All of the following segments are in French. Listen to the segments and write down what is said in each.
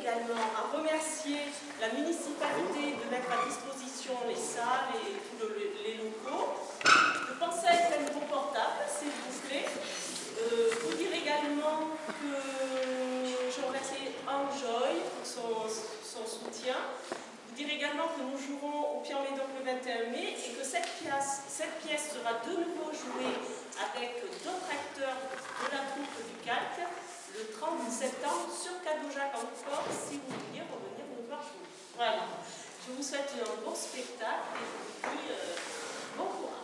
également à remercier la municipalité de mettre à disposition les salles et tous les locaux. Je pensais à être un micro portable, s'il vous plaît. Vous dire également que je remercie Anne-Joy pour son soutien. Vous dire également que nous jouerons au Pian-Médoc le 21 mai et que cette pièce sera de nouveau jouée avec d'autres acteurs de la troupe du Calque le 30 septembre sur Cadeau-Jacques encore, si vous vouliez revenir nous voir jouer. Voilà. Je vous souhaite un bon spectacle et je vous dis bon courage.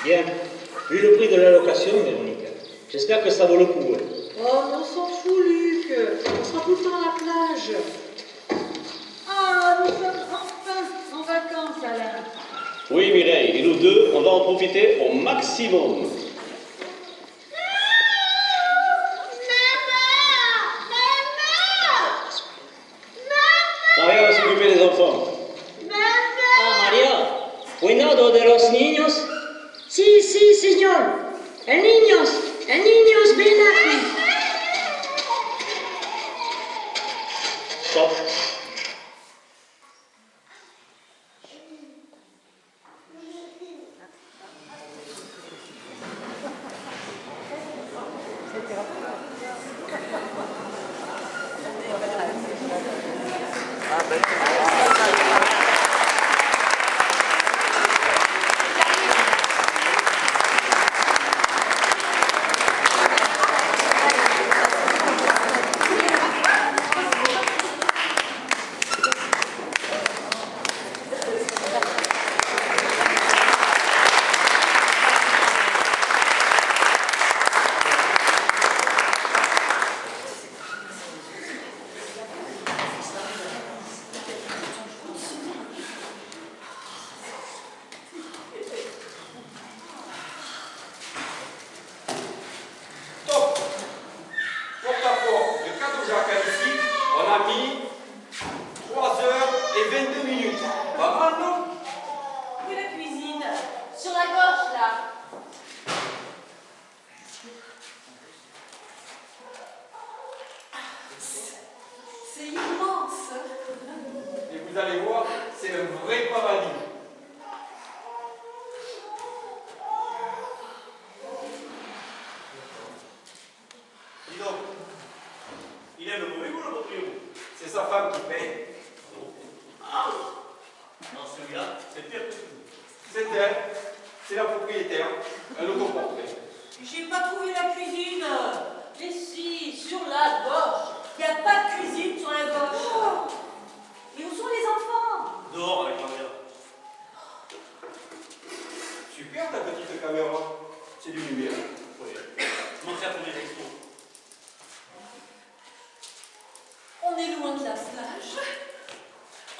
Bien. Vu le prix de la location, Véronique, j'espère que ça vaut le coup. Oh, on s'en fout, Luc. On sera tout le temps à la plage. Ah, nous sommes enfin en vacances, Alain. Oui, Mireille, et nous deux, on va en profiter au maximum. Maria va s'occuper des enfants. Ah, María, cuidado de los niños. Sí, sí, señor. Niños, ven aquí. Stop. Vous allez voir, c'est un vrai paradis. Dis donc, il aime le mauvais goût, le proprio. C'est sa femme qui paye. Ah, non, celui-là, c'est pire que tout. C'est elle, c'est la propriétaire, un autoportrait. J'ai pas trouvé la cuisine. Mais si, sur la gauche. Il n'y a pas de cuisine sur la gauche. Oh. Et où sont les enfants? Dehors avec Maria. Super ta petite caméra. C'est du numérique. Oui. Je m'en sers pour mes expos. On est loin de la plage.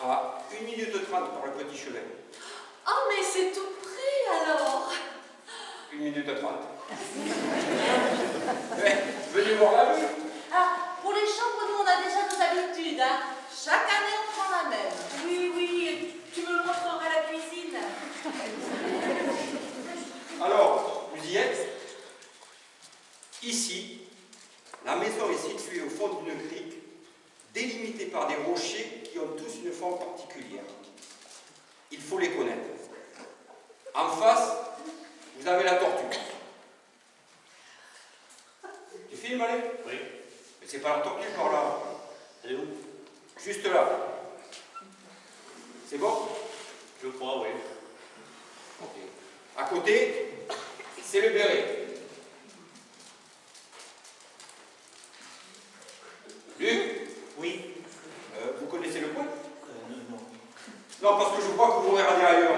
À 1 minute 30 par le petit chemin. Ah, mais c'est tout près alors. 1 minute 30. Venez voir la vue. Ah, pour les chambres, nous, on a déjà nos habitudes. Hein. Chaque année, on prend la même. Oui, oui, tu me montreras la cuisine. Alors, vous y êtes? Ici, la maison est située au fond d'une crique, délimitée par des rochers qui ont tous une forme particulière. Il faut les connaître. En face, vous avez la tortue. Tu filmes, allez? Oui. Mais c'est pas la tortue par là. Elle est où? Juste là. C'est bon? Je crois, oui. Ok. À côté, c'est le béret. Luc? Oui. Vous connaissez le coin? Non. Non, parce que je crois que vous regardez ailleurs.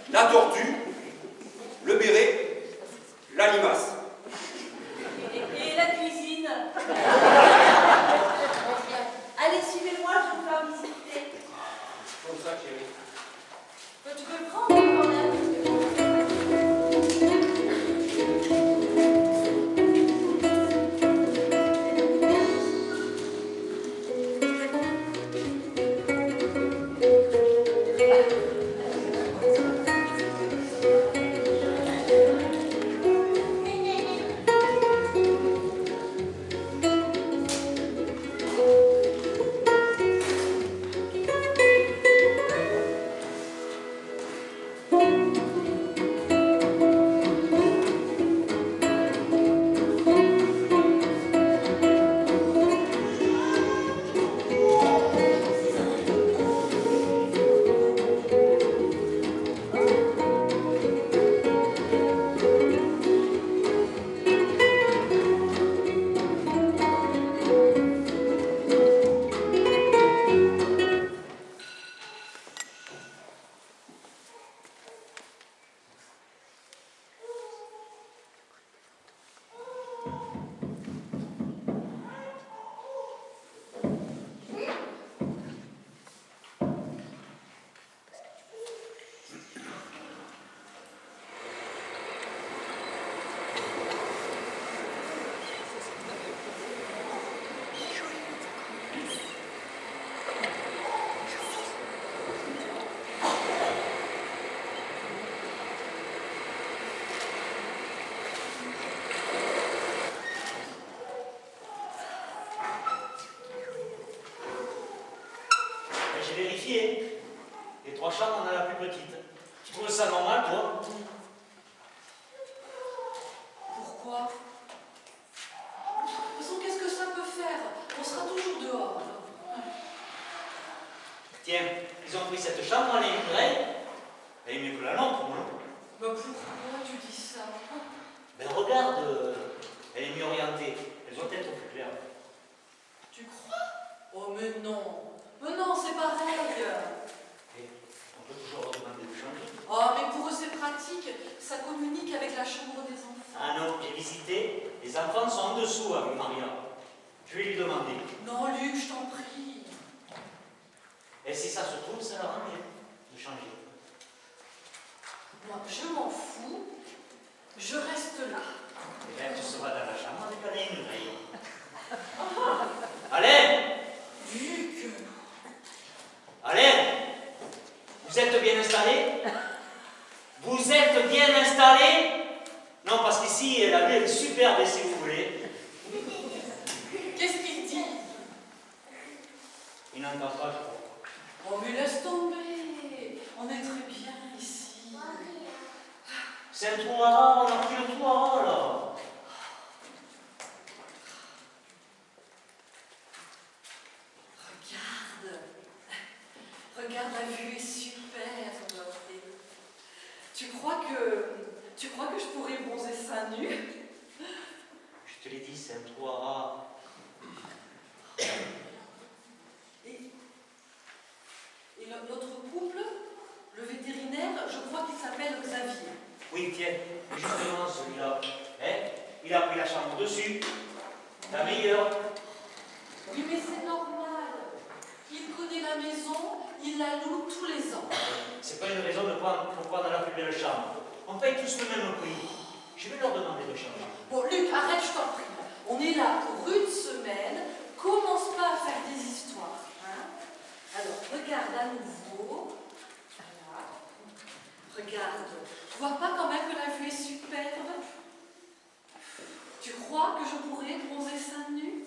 la tortue, le béret, la limace. Et la cuisine. Allez, suivez-moi, je vais vous faire visiter. Comme ça, chérie. Tu peux le prendre quand même. J'ai vérifié. Les 3 chambres, on a la plus petite. Tu trouves ça normal, toi? Pourquoi? De toute façon, qu'est-ce que ça peut faire? On sera toujours dehors. Tiens, ils ont pris cette chambre à l'Émigrée. Elle est mieux que la nôtre, non? Mais pourquoi tu dis ça? Ben regarde, elle est mieux orientée. Elle doit être plus claire. Tu crois? Oh mais non. Mais non, c'est pareil. Et on peut toujours leur demander de changer. Oh, mais pour eux, c'est pratique. Ça communique avec la chambre des enfants. Ah non, j'ai visité. Les enfants sont en dessous avec Maria. Je vais lui demander. Non, Luc, je t'en prie. Et si ça se trouve, ça l'arrange de changer. Moi, je m'en fous. Je reste là. Et bien, tu seras dans la chambre avec Alain Muraille. Alain! Luc! Alain! Vous êtes bien installé? Vous êtes bien installé? Non, parce qu'ici, la vie est superbe, si vous voulez. Qu'est-ce qu'il dit? Il n'entend pas, je crois. Oh, mais laisse tomber. On est très bien ici. C'est un trou à rare, on a pris le trou à rare, là. Regarde, la vue est superbe. Tu crois que je pourrais bronzer seins nus? Je te l'ai dit, c'est un trou à rare. Et l'autre couple, le vétérinaire, je crois qu'il s'appelle Xavier. Oui, tiens, justement, celui-là. Hein? Il a pris la chambre dessus. La meilleure. Oui, mais c'est normal. Il connaît la maison, il la loue tous les ans. C'est pas une raison pour prendre la plus belle chambre. On paye tous le même prix. Je vais leur demander de changer. Bon, Luc, arrête, je t'en prie. On est là pour une semaine. Commence pas à faire des histoires. Hein? Alors, regarde à nouveau. Voilà. Regarde. Tu vois pas quand même que la vue est superbe? Tu crois que je pourrais bronzer seins nus?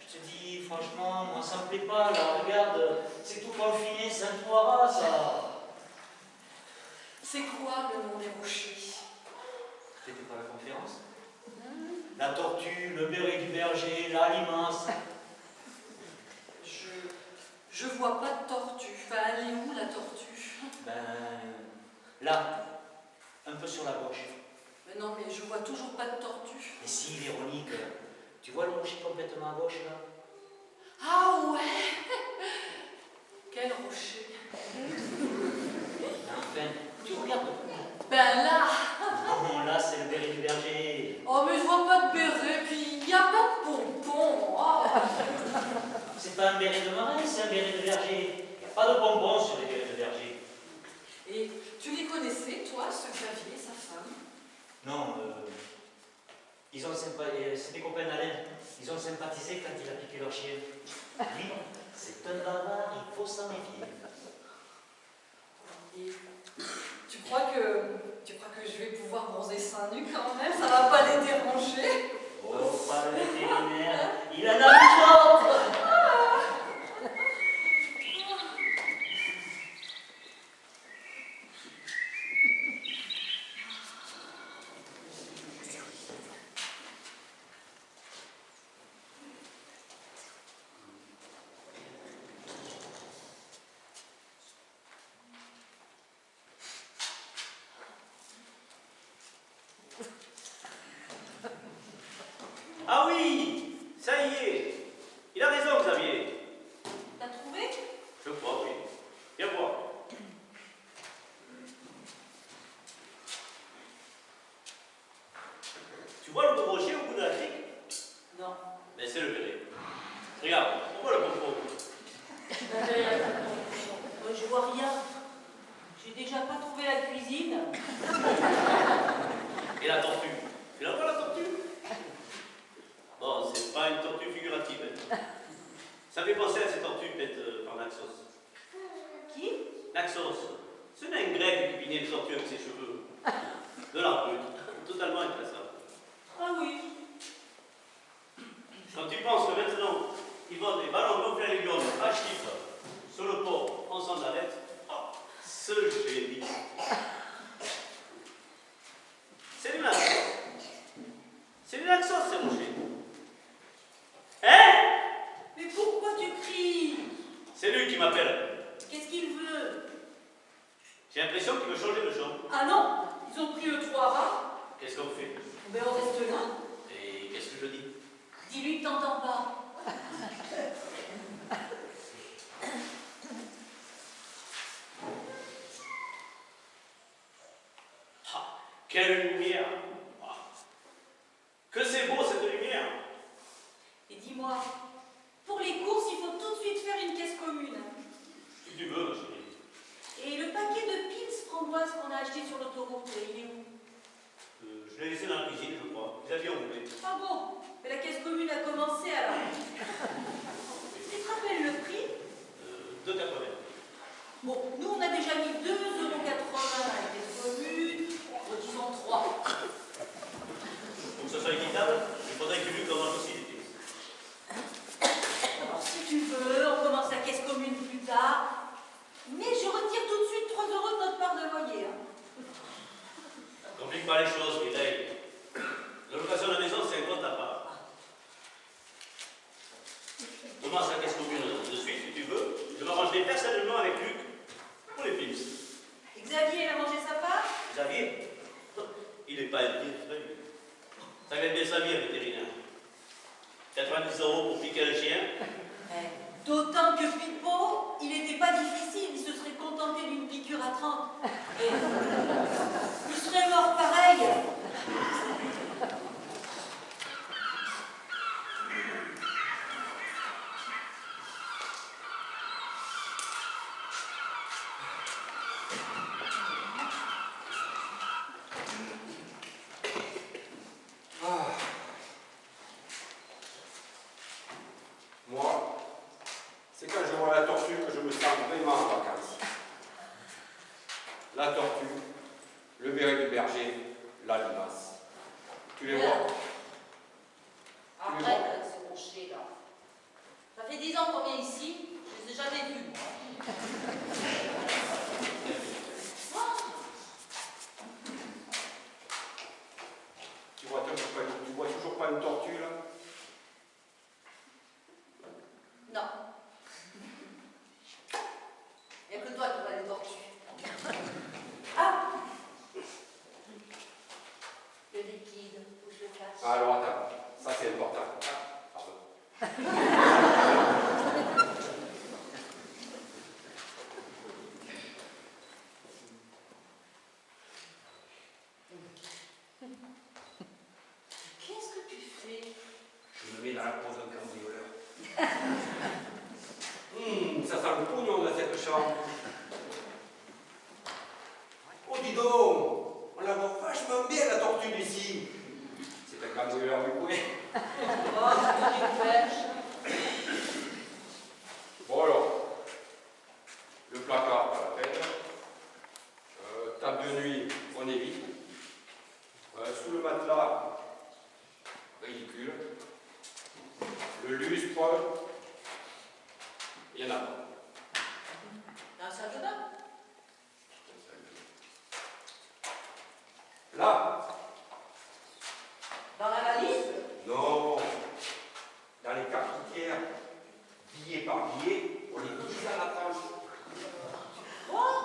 Je te dis, franchement, moi ça me plaît pas, là, regarde, c'est tout confiné, c'est un trou à rare, ça. C'est quoi le nom des rochers? C'était pas la conférence? La tortue, le béret du berger, la limace. Je vois pas de tortue. Enfin, elle est où la tortue? Ben, là, un peu sur la gauche. Mais non, mais je vois toujours pas de tortue. Et si, Véronique, tu vois le rocher complètement à gauche, là? Ah ouais! Quel rocher? pas un béret de marin, c'est un béret de berger. Il n'y a pas de bonbons sur les bérets de berger. Et tu les connaissais, toi, ce Xavier et sa femme? Non, c'est des copains d'Alain. Ils ont sympathisé quand il a piqué leur chien. Oui, c'est un barbare, il faut s'en méfier. Et tu crois que je vais pouvoir bronzer seins nus quand même? Ça va pas les déranger? Oh, pas le vétérinaire, il en a une autre. Ah oui, ça y est. Il a raison, Xavier. T'as trouvé? Je crois, oui. Viens voir. Tu vois le gros rocher au bout de la crique? Non. Mais c'est le béret. Regarde, on voit le propos. Moi, je vois rien. J'ai déjà pas trouvé la cuisine. Et la tortue. Tu la vois, la tortue? Bon, c'est pas une tortue figurative. Hein. Ça fait penser à ces tortues faites par Naxos. Qui? Naxos. C'est un nain grec qui pinait les tortues avec ses cheveux. De l'art brut. Totalement intéressant. Ah oui. Quand tu penses que maintenant, ils vendent des ballons gonflés à l'hélium à chiffres sur le port en sandalette, oh, ce génie. C'est du Naxos. C'est du Naxos, ces rochers. Hein? Mais pourquoi tu cries? C'est lui qui m'appelle. Qu'est-ce qu'il veut? J'ai l'impression qu'il veut changer de chambre. Ah non, ils ont pris le 3 bas. Qu'est-ce qu'on fait? Ben on reste là. Et qu'est-ce que je dis? Dis-lui que t'entends pas. Ah, quelle lumière! Ah, que c'est beau cette lumière! Et dis-moi, pour les courses, il faut tout de suite faire une caisse commune. Si tu veux, ma chérie. Et le paquet de piles framboises qu'on a acheté sur l'autoroute, il est où? Je l'ai laissé dans la cuisine, je crois. Vous aviez enlevé. Ah bon? Mais la caisse commune a commencé alors. Tu te rappelles le prix? 2,80. Bon, nous on a déjà mis 2,80 € à la caisse commune, disons 3. Pour que ce soit équitable, il faudrait que Luc en mange aussi des piles. Alors si tu veux, on commence la caisse commune plus tard. Mais je retire tout de suite 3 € de notre part de loyer. Hein. Complique pas les choses, Mireille. La location de la maison, c'est un compte à part. Commence la caisse commune de suite, si tu veux. Je m'arrangerai personnellement avec Luc pour les piles. Xavier, il a mangé sa part? Xavier, il n'est pas un pied, ça gagne bien sa vie, un vétérinaire. 90 € pour piquer un chien. D'autant que Pipo, il n'était pas difficile, il se serait contenté d'une piqûre à 30. Et il serait mort pareil. Moi, c'est quand je vois la tortue que je me sens vraiment en vacances. La tortue, le béret du berger, la limace. Tu les vois? Arrête avec ces rochers là. Ça fait 10 ans qu'on vient ici, je les ai jamais vus. Tu vois toujours pas une tortue là? Non. Il n'y a que toi qui vois les tortues. Ah! Le liquide, où je le cache. Alors attends, ça c'est important. Ah, pardon. Qu'est-ce que tu fais? Je me mets dans la peau d'un cambrioleur. ça sent le pognon dans cette chambre. Oh, dis donc, on la voit vachement bien la tortue d'ici. C'est un cambrioleur du coin. Oh, c'est une pêche. Bon alors, le placard, pas la peine. Table de nuit, on évite. Sous le matelas, ridicule. Le lustre, il y en a pas. Un salle de bain. Là, Dans la valise. non, dans les cafetières, billet par billet, on les glisse à la tranche. Oh,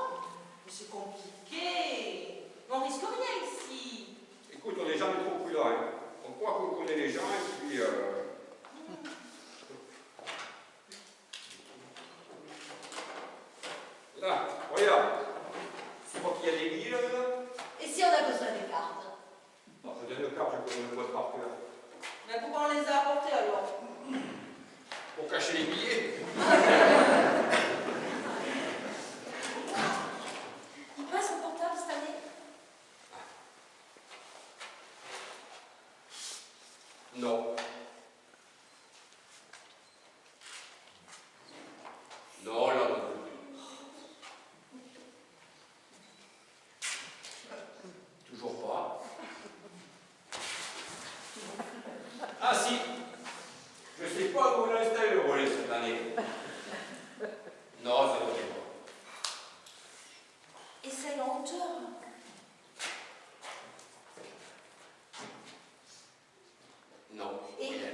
mais c'est compliqué. On risque rien ici. Écoute, on n'est jamais trop prudent. Hein. On croit qu'on connaît les gens et puis. Là, regarde. Tu vois qu'il y a des billets là-dedans? Et si on a besoin des cartes? Non, je donne le carte, je connais le code par cœur. Mais pourquoi on les a apportées alors? Pour cacher les billets. Il passe au portable cette année? Non. Non, là non plus. Toujours pas. Ah si. Je sais pas où l'installer le relais cette année. Non, ça ne fait pas. Et c'est lenteur. Non. Et- Rien.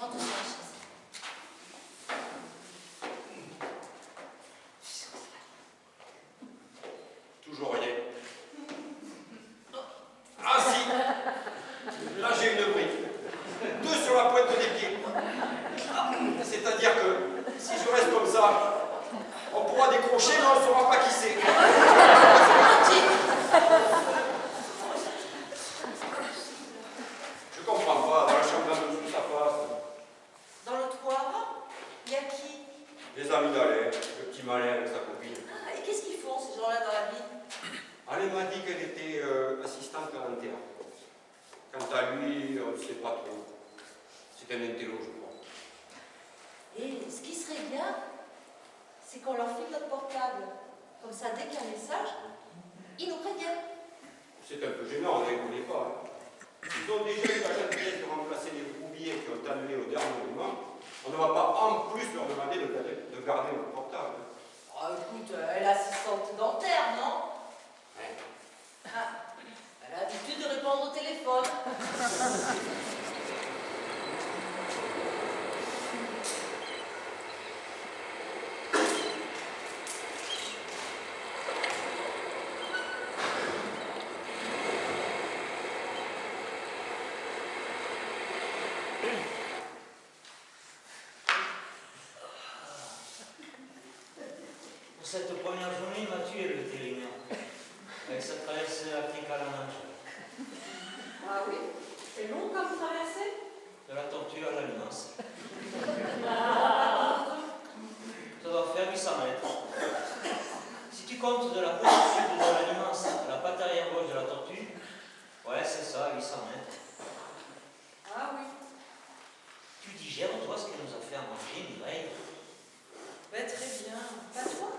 Non, tu sais la chaise. Toujours rien. Ah si. Là j'ai une brique. 2 sur la pointe des pieds. C'est-à-dire que si je reste comme ça, on pourra décrocher, mais on ne saura pas qui c'est. Je comprends pas, dans la chambre d'en dessous, ça passe. Dans le toit, il y a qui? Les amis d'Alain, le petit malin avec sa copine. Ah, et qu'est-ce qu'ils font ces gens-là dans la vie? Alain m'a dit qu'elle était assistante parlementaire. Quant à lui, on ne sait pas trop. C'est un intello, je crois. Et ce qui serait bien, c'est qu'on leur file notre portable. Comme ça, dès qu'il y a un message, ils nous préviennent. C'est un peu gênant, on ne les connaît pas. Ils ont déjà eu la gentillesse de remplacer les brouillés qui ont annulé au dernier moment. On ne va pas en plus leur demander de garder notre portable. Oh, écoute, elle est assistante dentaire, non? Hein? Ah, elle a l'habitude de répondre au téléphone. Pour cette première journée, il m'a tué le vétérinaire. Avec sa traversée l'Afrique à la Manche. Ah oui? C'est long comme traversée? De la tortue à la Limace. Ça doit faire 800 mètres. Si tu comptes de la côte sud de la Limace à la patte arrière gauche de la tortue, ouais, c'est ça, 800 mètres. Ah oui. Tu digères, toi, ce qu'elle nous a fait à manger, Mireille? Ben, très bien. Pas toi?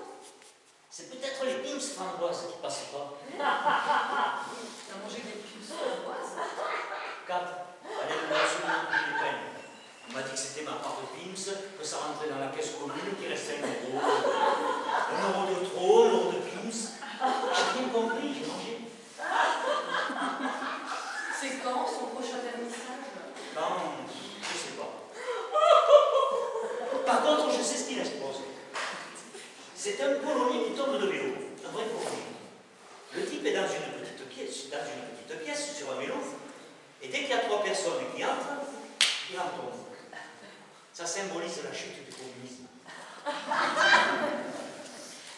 C'est peut-être les pims framboises qui passent pas. T'as mangé des pubs framboises? 4. Allez, on a soulevé les peines. On m'a dit que c'était ma part de pims, que ça rentrait dans la caisse commune, qu'il restait 1 euro. 1 euro de trop, 1 euro de pims. J'ai bien compris, j'ai mangé. C'est quand son prochain vernissage? Non, je sais pas. Par contre, je sais ce qu'il expose. C'est un Polonais qui tombe de vélo. Un vrai Polonais. Le type est dans une petite pièce sur un vélo. Et dès qu'il y a 3 personnes qui entrent, il en tombe. Ça symbolise la chute du communisme.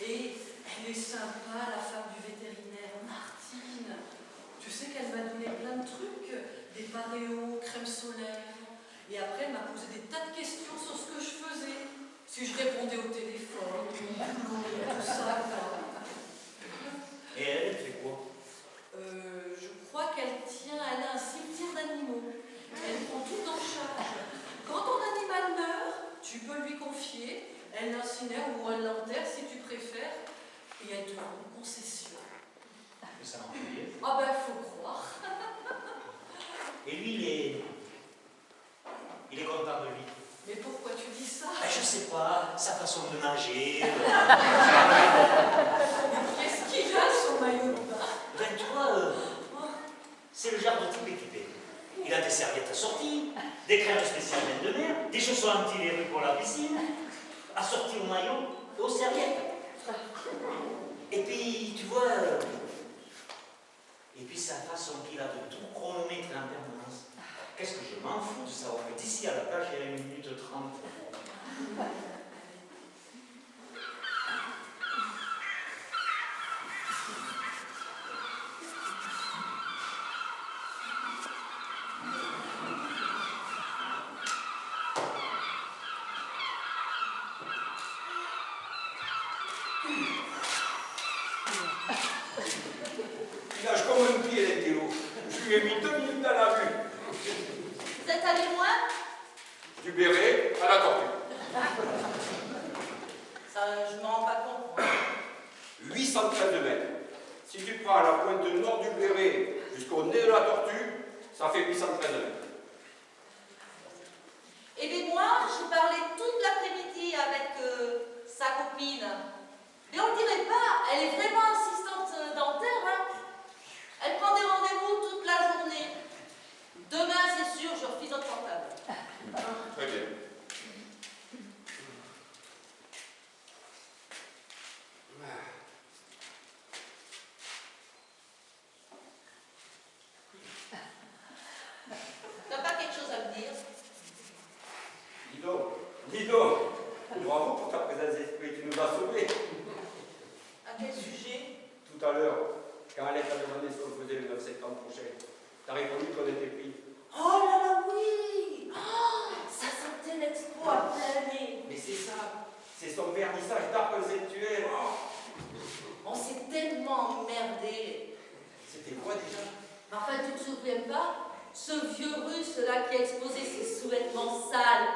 Et elle est sympa, la femme du vétérinaire, Martine. Tu sais qu'elle m'a donné plein de trucs, des paréos, crème solaire. Et après, elle m'a posé des tas de questions sur ce que je faisais. Si je répondais au téléphone, tout ça, quoi. Et elle fait quoi? Je crois elle a un cimetière d'animaux. Elle prend tout en charge. Quand ton animal meurt, tu peux lui confier, elle l'incinère ou elle l'enterre si tu préfères, et elle te rend une concession. Mais ça m'ennuie. Ah ben, faut croire. Et lui, il est content de lui. Mais pourquoi tu dis ça? Ben, je sais pas, sa façon de nager. Qu'est-ce qu'il a, son maillot de bain? Ben, tu vois, c'est le genre de type équipé. Il a des serviettes assorties, des crèmes spéciales laine de mer, des chaussons anti-verrues pour la piscine, assorties au maillot et aux serviettes. Et puis, tu vois, et puis sa façon qu'il a de tout chronométrer en permanence. Qu'est-ce que je m'en fous de savoir que d'ici à la plage, il y a 1 minute 30. Il nage comme un pied, les télos. Je lui ai mis 2 minutes dans la vue. Vous êtes allé loin? Du béret à la tortue. Ça, je ne m'en rends pas compte. 813 mètres. Si tu prends la pointe nord du béret jusqu'au nez de la tortue, ça fait 813 mètres. Eh bien moi, j'ai parlé toute l'après-midi avec sa copine. Mais on ne dirait pas, elle est vraiment assistante dentaire. Hein. Elle prend des rendez-vous toute la journée. Demain, c'est sûr, je refuse notre portable. Très bien. T'as pas quelque chose à me dire? Dis donc, bravo pour ta présence d'esprit, tu nous as sauvés. À quel sujet? Tout à l'heure, quand Alex a demandé ce qu'on faisait le 9 septembre prochain, t'as répondu qu'on était pris. Oh là là, oui! Oh, ça sentait l'expo à plein nez. Mais c'est ça, c'est son vernissage d'art conceptuel. On s'est tellement emmerdé. C'était quoi déjà? Enfin, tu te souviens pas? Ce vieux russe là qui a exposé ses sous-vêtements sales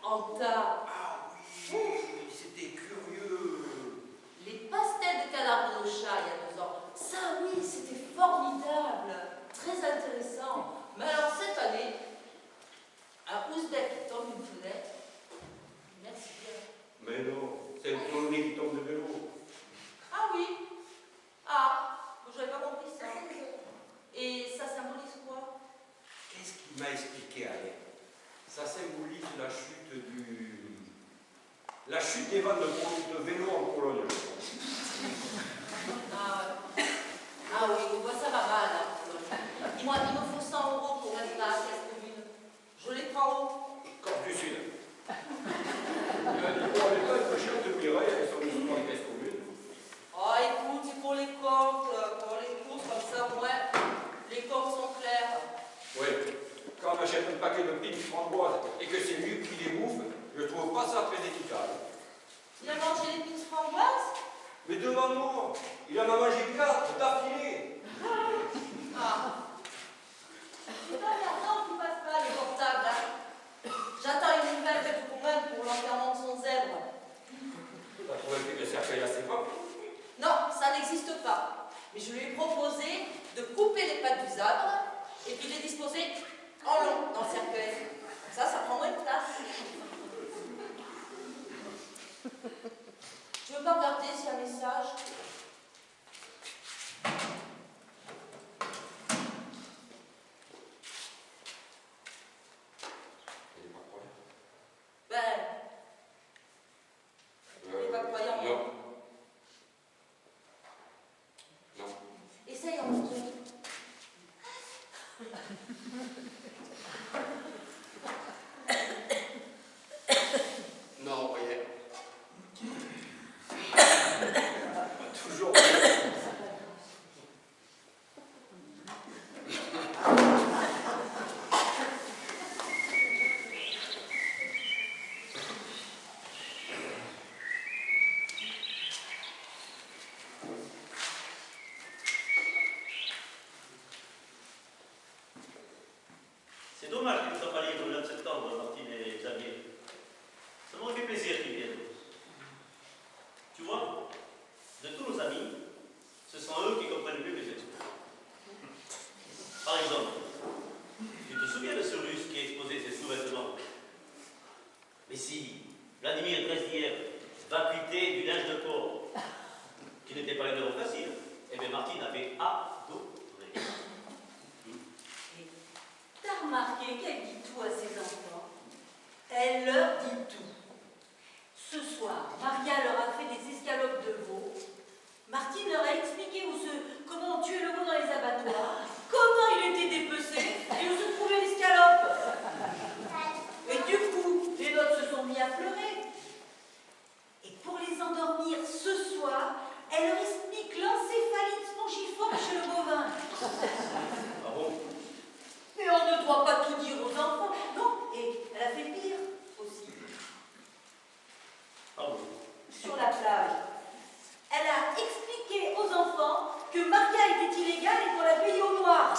en tas. Ah oui, c'était curieux. Les pastels de canard de chat il y a 2 ans. Ça, oui, c'était formidable. Très intéressant. Mais alors, cette année, un ouzbek qui tombe une fenêtre. Merci bien. Mais non, c'est le polonais qui tombe de vélo. Ah oui. Ah, j'avais pas compris ça. Et ça symbolise quoi? Qu'est-ce qu'il m'a expliqué, Alex? Ça symbolise la chute des ventes de vélo en Pologne. Ah oui, moi ça va mal. Hein. Dis-moi, il me faut 100 € pour mettre la caisse commune. Je les prends où? Corse du Sud. Il a dit bon, les temps, il faut cher de Mireille avec son histoire de caisse commune. Oh, écoute, il faut les comptes, pour les courses, comme ça, au moins, les comptes sont clairs. Oui, quand on achète un paquet de piles framboises et que c'est lui qui les bouffe, je trouve pas ça très équitable. Il a mangé les piles framboises? Mais devant moi, il en a mangé 4 d'affilée. Ah. C'est pas maintenant qu'il passe pas les portables, hein. J'attends une nouvelle de Tourelle pour l'enterrement de son zèbre. T'as trouvé que le cercueil à ses époque? Non, ça n'existe pas. Mais je lui ai proposé de couper les pattes du zèbre et puis de les disposer en long dans le cercueil. Ça prend moins de place. Tu veux pas regarder s'il y a un message? Il n'est pas croyant. Ben, il n'est pas croyant. Non. Non. Essaye en montre. Et si Vladimir Dresdiev va quitter du linge de corps, qui n'était pas une œuvre facile, eh bien Martine avait adoré. T'as remarqué qu'elle dit tout à ses enfants? Elle leur dit tout. Ce soir, Maria leur a fait des escalopes de veau. Martine leur a expliqué comment on tuait le veau dans les abattoirs, comment il était dépecé et où se trouvait l'escalope. Et du coup, les nôtres se sont mis à pleurer. Et pour les endormir ce soir, elle leur explique l'encéphalite spongiforme chez le bovin. Ah bon? Mais on ne doit pas tout dire aux enfants. Non, et elle a fait pire aussi. Ah bon? Sur la plage, elle a expliqué aux enfants que Maria était illégale et qu'on la payait au noir.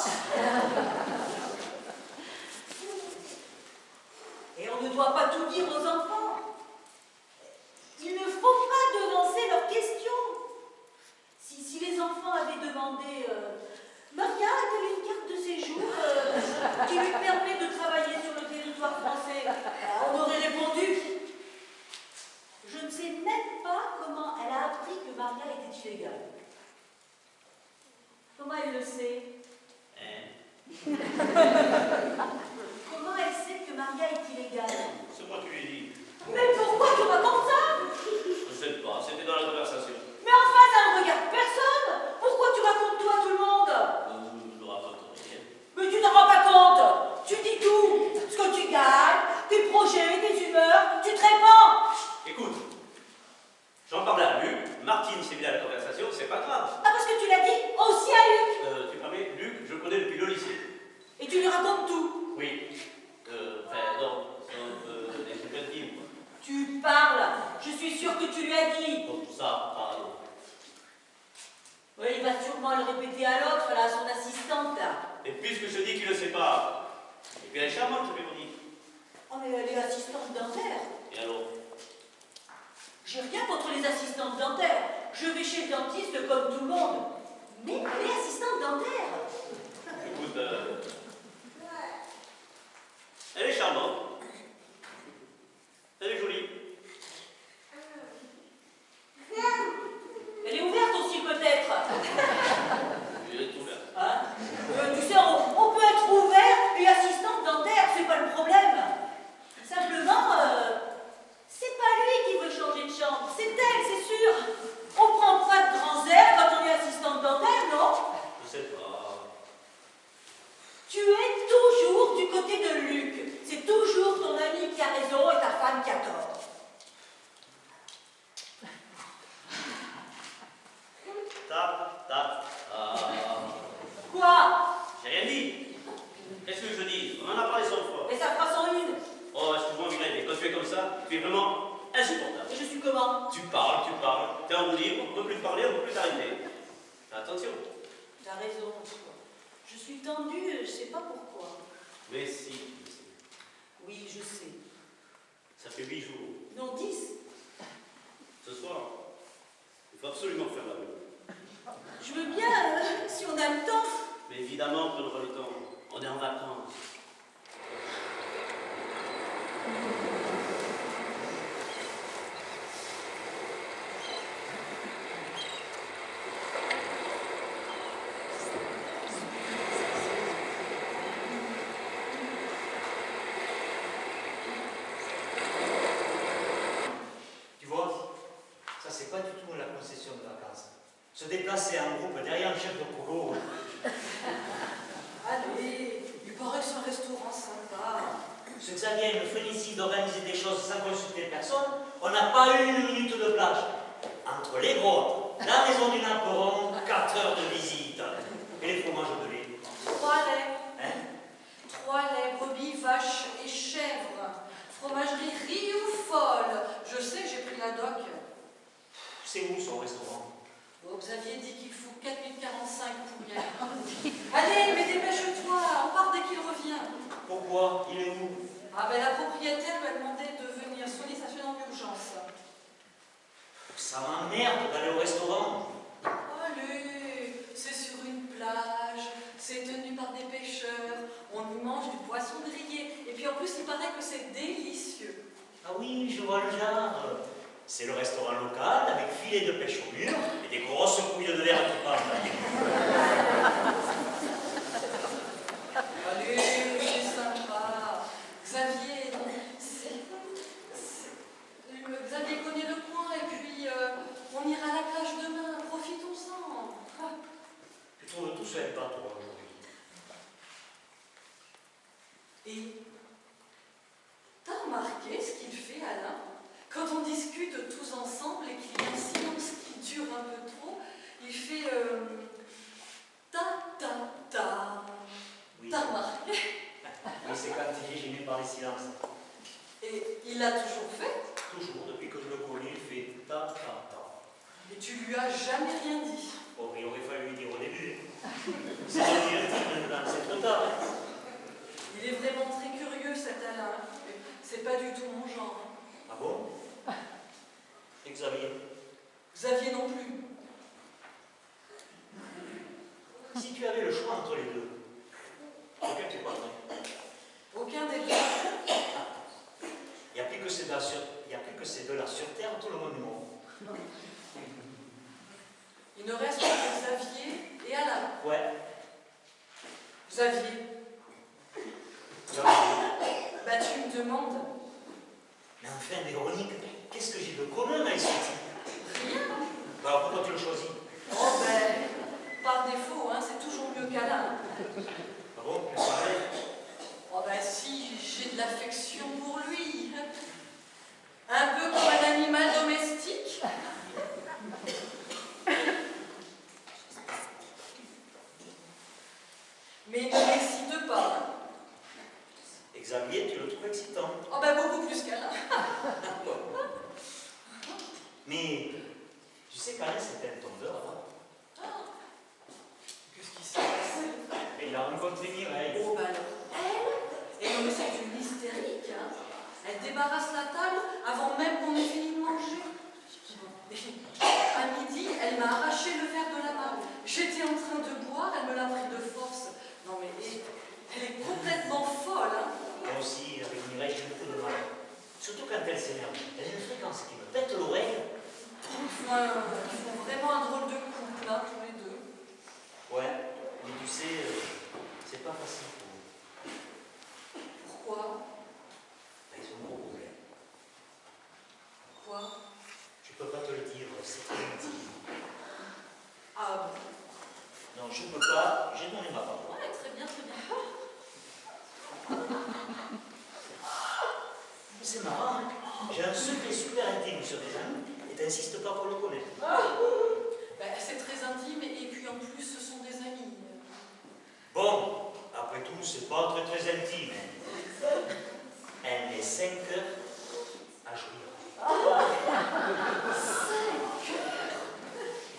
Et on ne doit pas tout dire aux enfants. Il ne faut pas devancer leurs questions. Si les enfants avaient demandé Maria a-t-elle une carte de séjour qui lui permet de travailler sur le territoire français, on aurait répondu. Je ne sais même pas comment elle a appris que Maria était illégale. Comment elle le sait? Comment elle sait que Maria est illégale? C'est moi qui lui ai dit. Mais pourquoi tu racontes ça? Je sais pas, c'était dans la conversation. Mais enfin, ça ne regarde personne. Pourquoi tu racontes tout à tout le monde? Je ne raconte rien. Mais tu t'en rends pas compte. Tu dis tout. Ce que tu gagnes, tes projets, tes humeurs, tu te répands. Écoute, j'en parlais à Luc, Martine s'est mise à la conversation, c'est pas grave. Ah, parce que tu l'as dit aussi à Luc. Tu permets, Luc, je le connais depuis le lycée. Et tu lui racontes tout. Oui. Enfin, non, des trucs intimes, quoi. Tu parles. Je suis sûre que tu lui as dit. Comme ça, pardon. Oui, il va sûrement le répéter à l'autre, là, à son assistante, là. Et puisque je dis qu'il ne sait pas, et puis elle est charmante, je vais vous dire. Oh, mais elle est assistante dentaire. Et alors? J'ai rien contre les assistantes dentaires. Je vais chez le dentiste comme tout le monde. Mais elle est assistante dentaire. Écoute, elle est charmante. Elle est jolie. Elle est ouverte aussi, peut-être. Elle est ouverte. Hein? Tu sais, on peut être ouvert et assistante dentaire, c'est pas le problème. Simplement, c'est pas lui qui veut changer de chambre, c'est elle, c'est sûr. On prend pas de grands airs quand on est assistante dentaire, non? Je sais pas. Tu es toujours du côté de Luc. C'est toujours ton ami qui a raison et ta femme qui a tort. Quoi? J'ai rien dit. Qu'est-ce que je dis? On en a parlé 100 fois. Mais ça fera 101. Oh, excuse-moi, Mireille, mais quand tu es comme ça, tu es vraiment insupportable. Et je suis comment? Tu parles, t'es en roue libre, on ne peut plus te parler, on ne peut plus t'arrêter. Fais attention. T'as raison. Je suis tendue, je sais pas pourquoi. Mais si, tu sais. Oui, je sais. Ça fait 8 jours. Non, 10. Ce soir, il faut absolument faire la même. Je veux bien, si on a le temps. Mais évidemment qu'on aura le temps. On est en vacances. Tu vois, ça c'est pas du tout la concession de vacances. Se déplacer en groupe derrière le chef de polo. Allez, il paraît que c'est un restaurant sympa. Ce Xavier me félicite d'organiser des choses sans consulter personne. On n'a pas eu une minute de plage. Entre les grottes, la maison du Napoléon, 4 heures de visite. Et les fromages de lait. 3 laits. Hein? 3 laits, brebis, vaches et chèvres. Fromagerie Rioufol. Je sais, j'ai pris la doc. C'est où son restaurant? Bon, Xavier dit qu'il faut 4045 pour rien. Allez, mais dépêche-toi, on part dès qu'il revient. Pourquoi? Il est où? Ah ben la propriétaire lui a demandé de venir soigner sa fille en urgence. Ça m'emmerde d'aller au restaurant. Allez, c'est sur une plage, c'est tenu par des pêcheurs, on y mange du poisson grillé, et puis en plus il paraît que c'est délicieux. Ah oui, je vois le genre. C'est le restaurant local avec filet de pêche au mur et des grosses couilles de verre qui parlent. Allez, c'est sympa. Xavier, Xavier connaît le coin et puis on ira à la plage demain. Profitons-en. Tu trouves tout sympa, toi, aujourd'hui. Et t'as remarqué ce qu'il fait, Alain? Quand on discute tous ensemble et qu'il y a un silence qui dure un peu trop, il fait ta ta ta. Oui. T'as remarqué? Oui, c'est quand il est gêné par les silences. Et il l'a toujours fait? Toujours, depuis que je le connais, il fait ta ta ta. Et tu lui as jamais rien dit? Oh, il aurait fallu lui dire au début. C'est maintenant, c'est trop tard. Il est vraiment très curieux, cet Alain. C'est pas du tout mon genre. Ah bon? Et Xavier? Xavier non plus. Si tu avais le choix entre les deux, auquel tu parlerais? Aucun des deux. Il n'y a plus que ces deux-là sur Terre, tout le monde est mort. Il ne reste que Xavier et Alain. Ouais. Xavier, Xavier. bah tu me demandes. Mais enfin, Véronique, qu'est-ce que j'ai de commun avec ce type? Rien. Bah alors pourquoi tu le choisis? Oh ben, par défaut, hein, c'est toujours mieux qu'Alain. Ah bon? Mais pareil. Oh ben si, j'ai de l'affection pour lui. Un peu comme un animal domestique. Mais il ne m'excite pas. Et Xavier, tu le trouves excitant? Oh ben beaucoup plus qu'Alain. Mais tu sais qu'Alain, c'était un tombeur avant. Qu'est-ce qui s'est passé? Et il a rencontré Mireille. Oh ben alors, elle, non mais c'est une hystérique, hein. Elle débarrasse la table avant même qu'on ait fini de manger. À midi, elle m'a arraché le verre de la main. J'étais en train de boire, elle me l'a pris de force. Non mais elle est complètement folle, hein. Moi aussi, avec Mireille, j'ai beaucoup de mal. Surtout quand elle s'énerve. Elle a une fréquence qui me pète l'oreille. Enfin, ils font vraiment un drôle de couple, hein, tous les deux. Ouais, mais tu sais, c'est pas facile pour eux. Pourquoi? Ils ont un gros problème. Quoi? Je peux pas te le dire, c'est très intime. Ah Non, je peux pas, j'ai donné ma parole. bon. Ouais, très bien, très bien. Mais c'est marrant, hein. J'ai un secret super intime sur des amis et t'insistes pas pour le connaître. Ben, c'est très intime et puis en plus, ce sont des amis. Bon, après tout, c'est pas très très intime. Hein. Elle met 5 heures à jouir. 5 heures.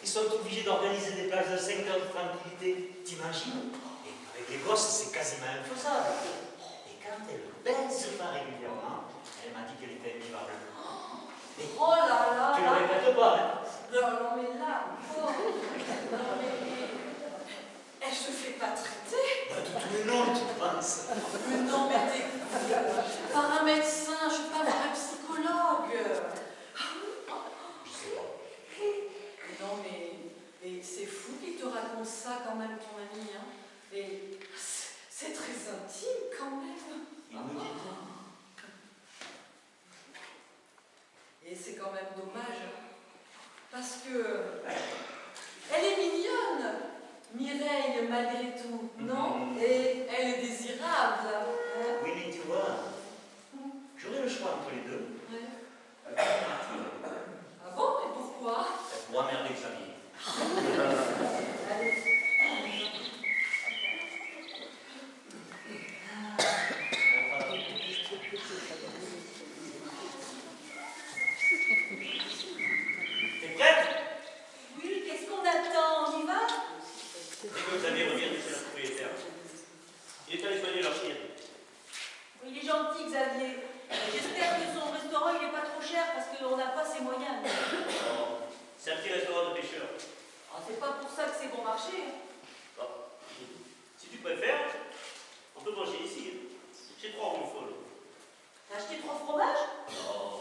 Ils sont obligés d'organiser des plages de 5 heures de tranquillité, t'imagines? Et avec les gosses, c'est quasiment infaisable. Et quand elle baise pas régulièrement, elle m'a dit qu'elle était invivable. Mais Oh là là tu là. le répètes pas, hein? Non mais là, oh. Non mais elle se fait pas traiter. Bah, mais non, tu penses? Mais non mais t'es par un médecin, je vais pas voir un psychologue. Je sais pas. Non mais c'est fou qu'il te raconte ça quand même, ton ami, hein. Et c'est très intime quand même. Il nous dit. Et c'est quand même dommage, parce que elle est mignonne, Mireille, malgré tout, non? Et elle est désirable. Hein? Oui, mais tu vois, j'aurais le choix entre les deux. Ouais. Ah bon? Et pourquoi? Pour emmerder Xavier. Allez. T'es prête? Oui, qu'est-ce qu'on attend? On y va? Dès que Xavier revient de chez la propriétaire. Il est allé soigner leur chienne. Il est gentil, Xavier. J'espère que son restaurant, il n'est pas trop cher parce qu'on n'a pas ses moyens. Oh, c'est un petit restaurant de pêcheurs. Ah, c'est pas pour ça que c'est bon marché. Hein. Bon, si tu préfères, on peut manger ici. J'ai 3 roues folles. T'as acheté 3 fromages? Oh,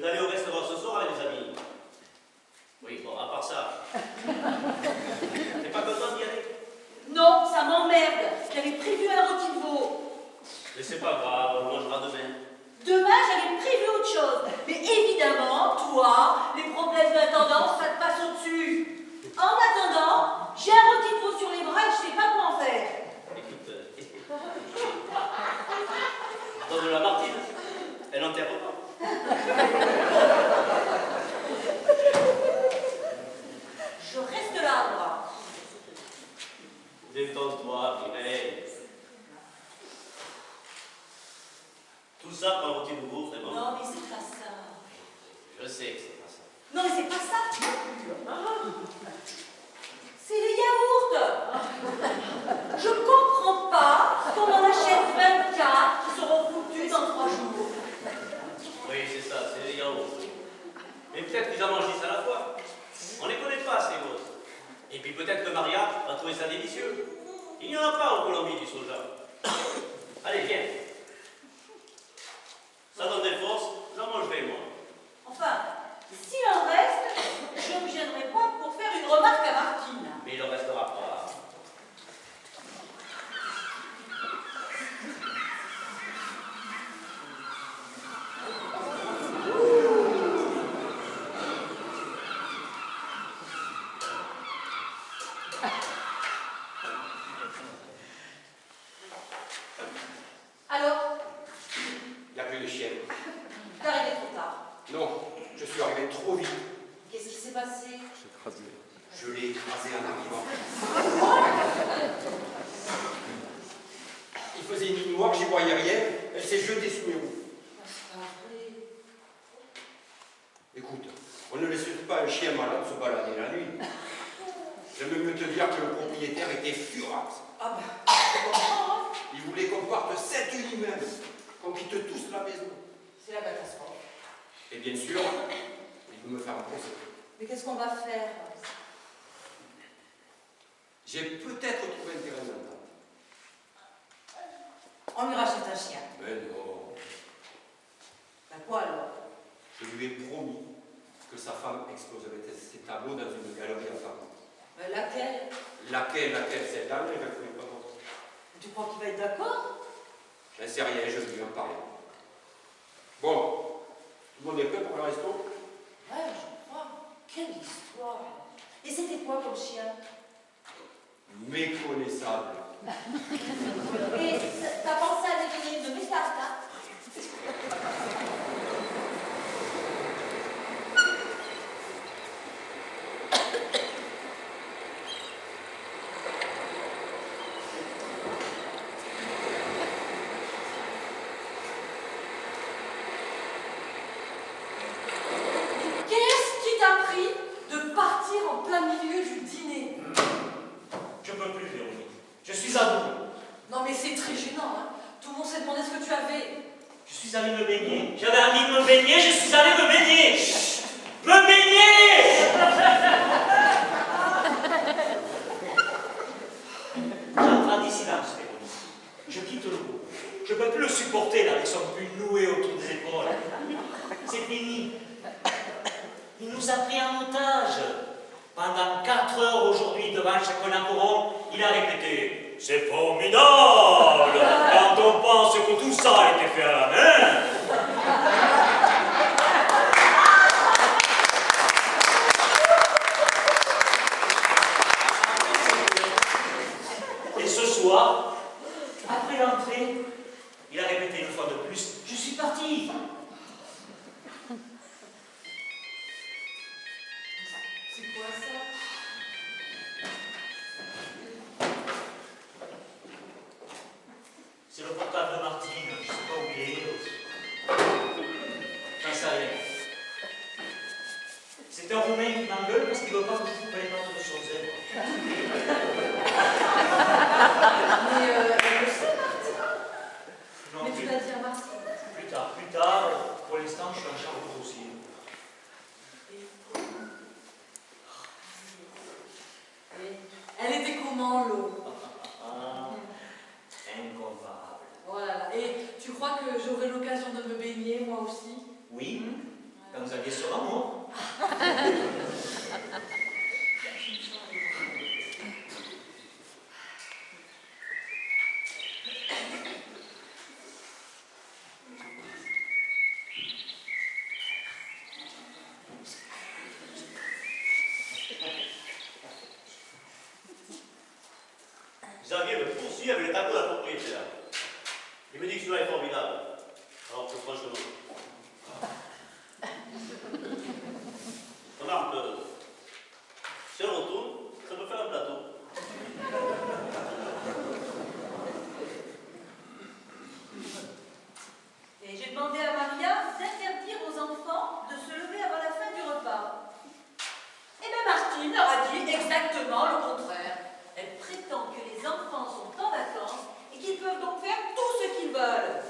allez au restaurant ce soir avec les amis? Oui, bon, à part ça. T'es pas content d'y aller? Non, ça m'emmerde. J'avais prévu un rôti de veau. Mais c'est pas grave, on mangera demain. Demain, j'avais prévu autre chose. Mais évidemment, toi, les problèmes d'intendance, ça te passe au-dessus. En attendant, j'ai un rôti de veau sur les bras et je sais pas quoi en faire. Écoute, donne la Martine, elle enterre pas. Je reste là, moi. Détends-toi, Mireille. Tout ça pour un rôti de veau, vraiment? Non, mais c'est pas ça. Je sais que c'est pas ça. Non, mais c'est pas ça. C'est les yaourts. Je comprends pas qu'on en achète 24 qui seront foutus dans 3 jours. Oui, c'est ça, c'est les yaourts. Mais peut-être qu'ils en mangent 10 à la fois. On les connaît pas, ces vôtres. Et puis peut-être que Maria va trouver ça délicieux. Il n'y en a pas en Colombie du soja. Allez, viens. Ça donne des forces, j'en mangerai moi. Enfin, s'il en reste, je ne me gênerai pas pour faire une remarque à Martine. Mais il en restera pas. Alors, Il n'y a plus de chienne. t'es arrivé trop tard. Non, je suis arrivé trop vite. Qu'est-ce qui s'est passé? Je l'ai écrasé en arrivant. Il faisait une nuit noire, j'y voyais rien. Elle s'est jetée sous mes roues. Écoute, on ne laisse pas un chien malade se balader la nuit. J'aime mieux te dire que le propriétaire était furax. Ah bah, Il voulait qu'on parte cette nuit même, qu'on quitte tous la maison. c'est la catastrophe. Et bien sûr, il veut me faire un procès. Mais qu'est-ce qu'on va faire? J'ai peut-être trouvé un terrain d'entente. On lui rachète un chien. Mais non, Bah quoi alors? je lui ai promis que sa femme exposerait ses tableaux dans une galerie à femmes. Laquelle? Laquelle, celle-là, mais je ne connais pas d'autre. Tu crois qu'il va être d'accord? Je ne sais rien, je vais lui en parler. Bon, tout le monde est prêt pour le resto? Ouais, je crois. Quelle histoire! Et c'était quoi comme chien? Méconnaissable. Et t'as pensé à devenir de message là? Qu'est-ce qui t'a pris de partir en plein milieu du dîner? Je peux plus, Véronique. Je suis à bout. Non mais c'est très gênant, hein. Tout le monde s'est demandé ce que tu avais. Je suis allé me baigner. J'avais envie de me baigner, je suis allé me baigner. Chut. Me baigner. J'entre d'ici là, Véronique. Je quitte le groupe. Je ne peux plus le supporter là, avec son pull noué autour des épaules. C'est fini. Il nous a pris en otage. Pendant 4 heures aujourd'hui, devant Chacun Coron, il a répété « C'est formidable !» quand on pense que tout ça a été fait à la main. Et ce soir, après l'entrée, il a répété une fois de plus « Je suis parti !» C'est quoi ça? C'est le portable de Martine, je ne sais pas où il est. J'en sais rien. C'est un Roumain qui m'engueule parce qu'il ne veut pas que je coupe les notes de son zèbre. Mais elle le sait, Martine. Non, Mais tu l'as dit à Martine. plus tard. Pour l'instant, je suis en charge de dossier. Elle était comment, l'eau? Incomparable. Voilà. Et tu crois que j'aurai l'occasion de me baigner, moi aussi? Oui, quand Xavier sera mort. Xavier me poursuit avec le tableau de la propriétaire. Il me dit que cela est formidable. Alors que franchement, remarque, si on retourne, ça peut faire un plateau. Et j'ai demandé à Maria d'interdire aux enfants de se lever avant la fin du repas. Et bien Martine leur a dit exactement le contraire. Elle prétend que les enfants sont en vacances et qu'ils peuvent donc faire tout ce qu'ils veulent.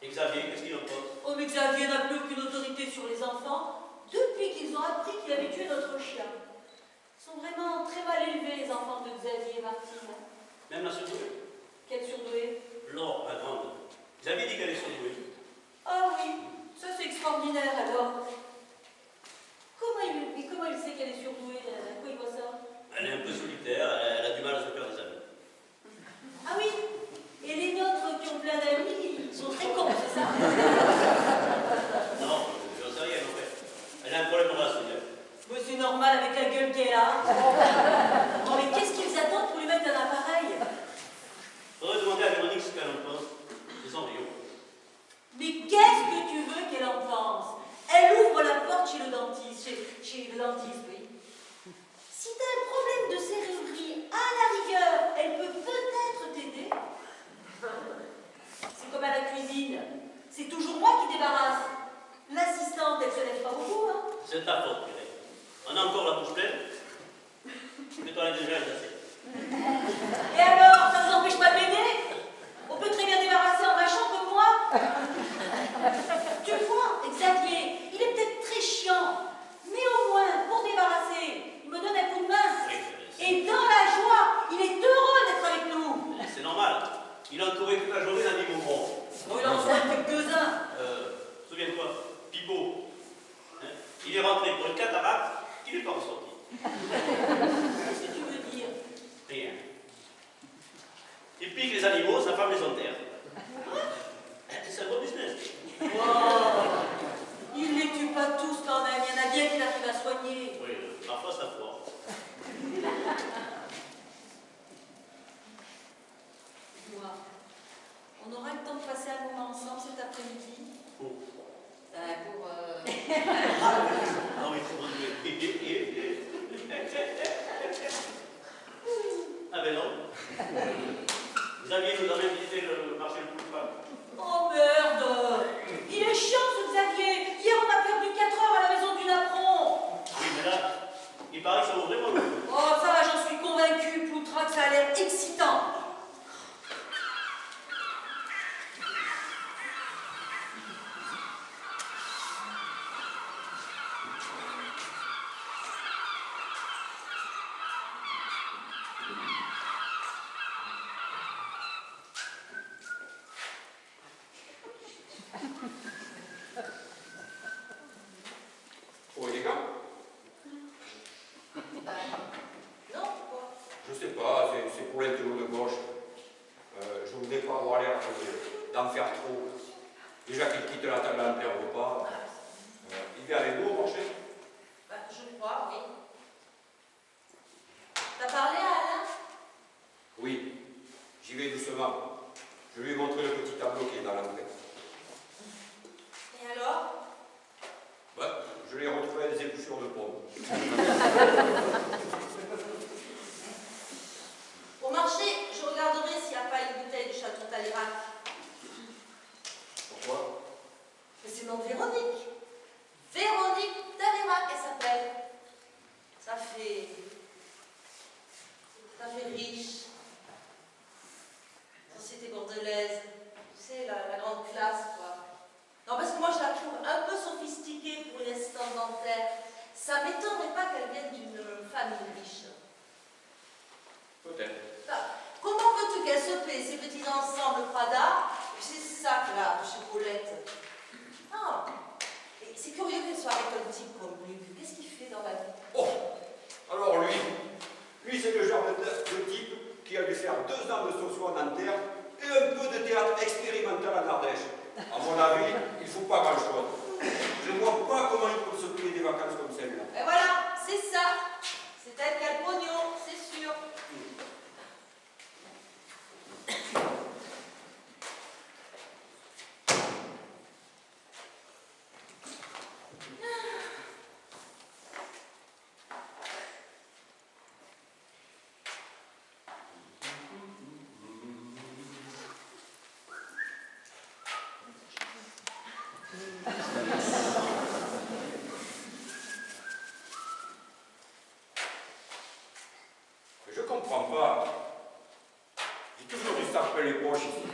Et Xavier, qu'est-ce qu'il en pense? Oh mais Xavier n'a plus aucune autorité sur les enfants depuis qu'ils ont appris qu'il avait tué notre chien. Ils sont vraiment très mal élevés les enfants de Xavier et Martine. Même la surdouée? Quelle surdouée? Laure, la grande. Xavier dit qu'elle est surdouée. Ah oui, ça c'est extraordinaire alors. Comment il sait qu'elle est surdouée? À quoi il voit ça? Elle est un peu solitaire, elle a du mal à se faire des amis. Ah oui, et les nôtres qui ont plein d'amis, ils sont très cons, c'est ça? Non, je n'en sais rien en fait. Elle a un problème relationnel. Mais c'est normal avec la gueule qu'elle a. Non mais qu'est-ce qu'ils attendent pour lui mettre un appareil? Faudrait demander à Véronique ce qu'elle en pense. Des embryons. Mais qu'est-ce que tu veux qu'elle en pense? Elle ouvre la porte chez le dentiste, chez le dentiste, oui. Si t'as un problème de serrurerie, à la rigueur, elle peut peut-être t'aider. C'est comme à la cuisine. C'est toujours moi qui débarrasse. L'assistante, elle se lève pas beaucoup, hein. C'est ta faute, Mireille. On a encore la bouche pleine. Mais toi, elle est déjà assez. Et alors, ça vous empêche pas de m'aider? On peut très bien débarrasser en marchant comme moi. Tu vois, Xavier, il est peut-être très chiant, mais au moins, pour débarrasser, il me donne un coup de main. Oui, Et dans la joie, il est heureux d'être avec nous. c'est normal. Il a entouré toute la journée d'amis bonbons. Oh, il en soit quelques-uns. Souviens-toi, Pipo. Hein, il est rentré pour une cataracte, il est pas ressorti. Qu'est-ce que tu veux dire? Rien. Il pique les animaux, sa femme les enterre. C'est un bon business. Oh, il les tue pas tous quand même. Il y en a bien qui arrivent à soigner. Oui, parfois ça foire. Dis-moi, on aura le temps de passer un moment ensemble cet après-midi? Pour. Pour Ah oui, c'est bon. Ah ben non. Xavier nous a même visité le marché le plus femme. Oh merde! Il est chiant ce Xavier! Hier on a perdu 4 heures à la maison du Napron! Oui, mais là, il paraît que ça vaut vraiment le coup. Oh ça va, j'en suis convaincue, Poutrac, ça a l'air excitant! Trop élégant? Non, pourquoi? Je sais pas, c'est pour l'intello de gauche. Je voudrais pas avoir l'air d'en faire trop. Déjà qu'il quitte la table en plein repas. Il vient avec vous au marché? Bah, je crois, oui. T'as parlé à Alain? Oui, j'y vais doucement. Je lui ai montré le petit tableau qui est dans l'entrée. Et alors? Bah, je l'ai retrouvé à des épluchures de pommes. Au marché, je regarderai s'il n'y a pas une bouteille de Château Talirac. Pourquoi? Mais c'est le nom de Véronique. Véronique Talirac, elle s'appelle. Ça fait riche. Société bordelaise. Tu sais, la grande classe, quoi. Non, parce que moi, je la trouve un peu sophistiquée pour une assistante dentaire. Ça m'étonnerait pas qu'elle vienne d'une famille riche. Peut-être. Comment veux-tu qu'elle se paie ces petits ensembles Prada et puis ces sacs là de chez Paulette? Ah, et c'est curieux qu'elle soit avec un type comme lui. Qu'est-ce qu'il fait dans la vie? Oh, alors lui c'est le genre de type qui a dû faire 2 ans de socio en Nanterre et un peu de théâtre expérimental en Ardèche. À mon avis, il ne faut pas grand-chose. Je ne vois pas comment il peut se payer des vacances comme celle-là. Et voilà, c'est ça. C'est elle qui a le pognon, c'est sûr. Je comprends pas. J'ai toujours du sac plein les poches ici.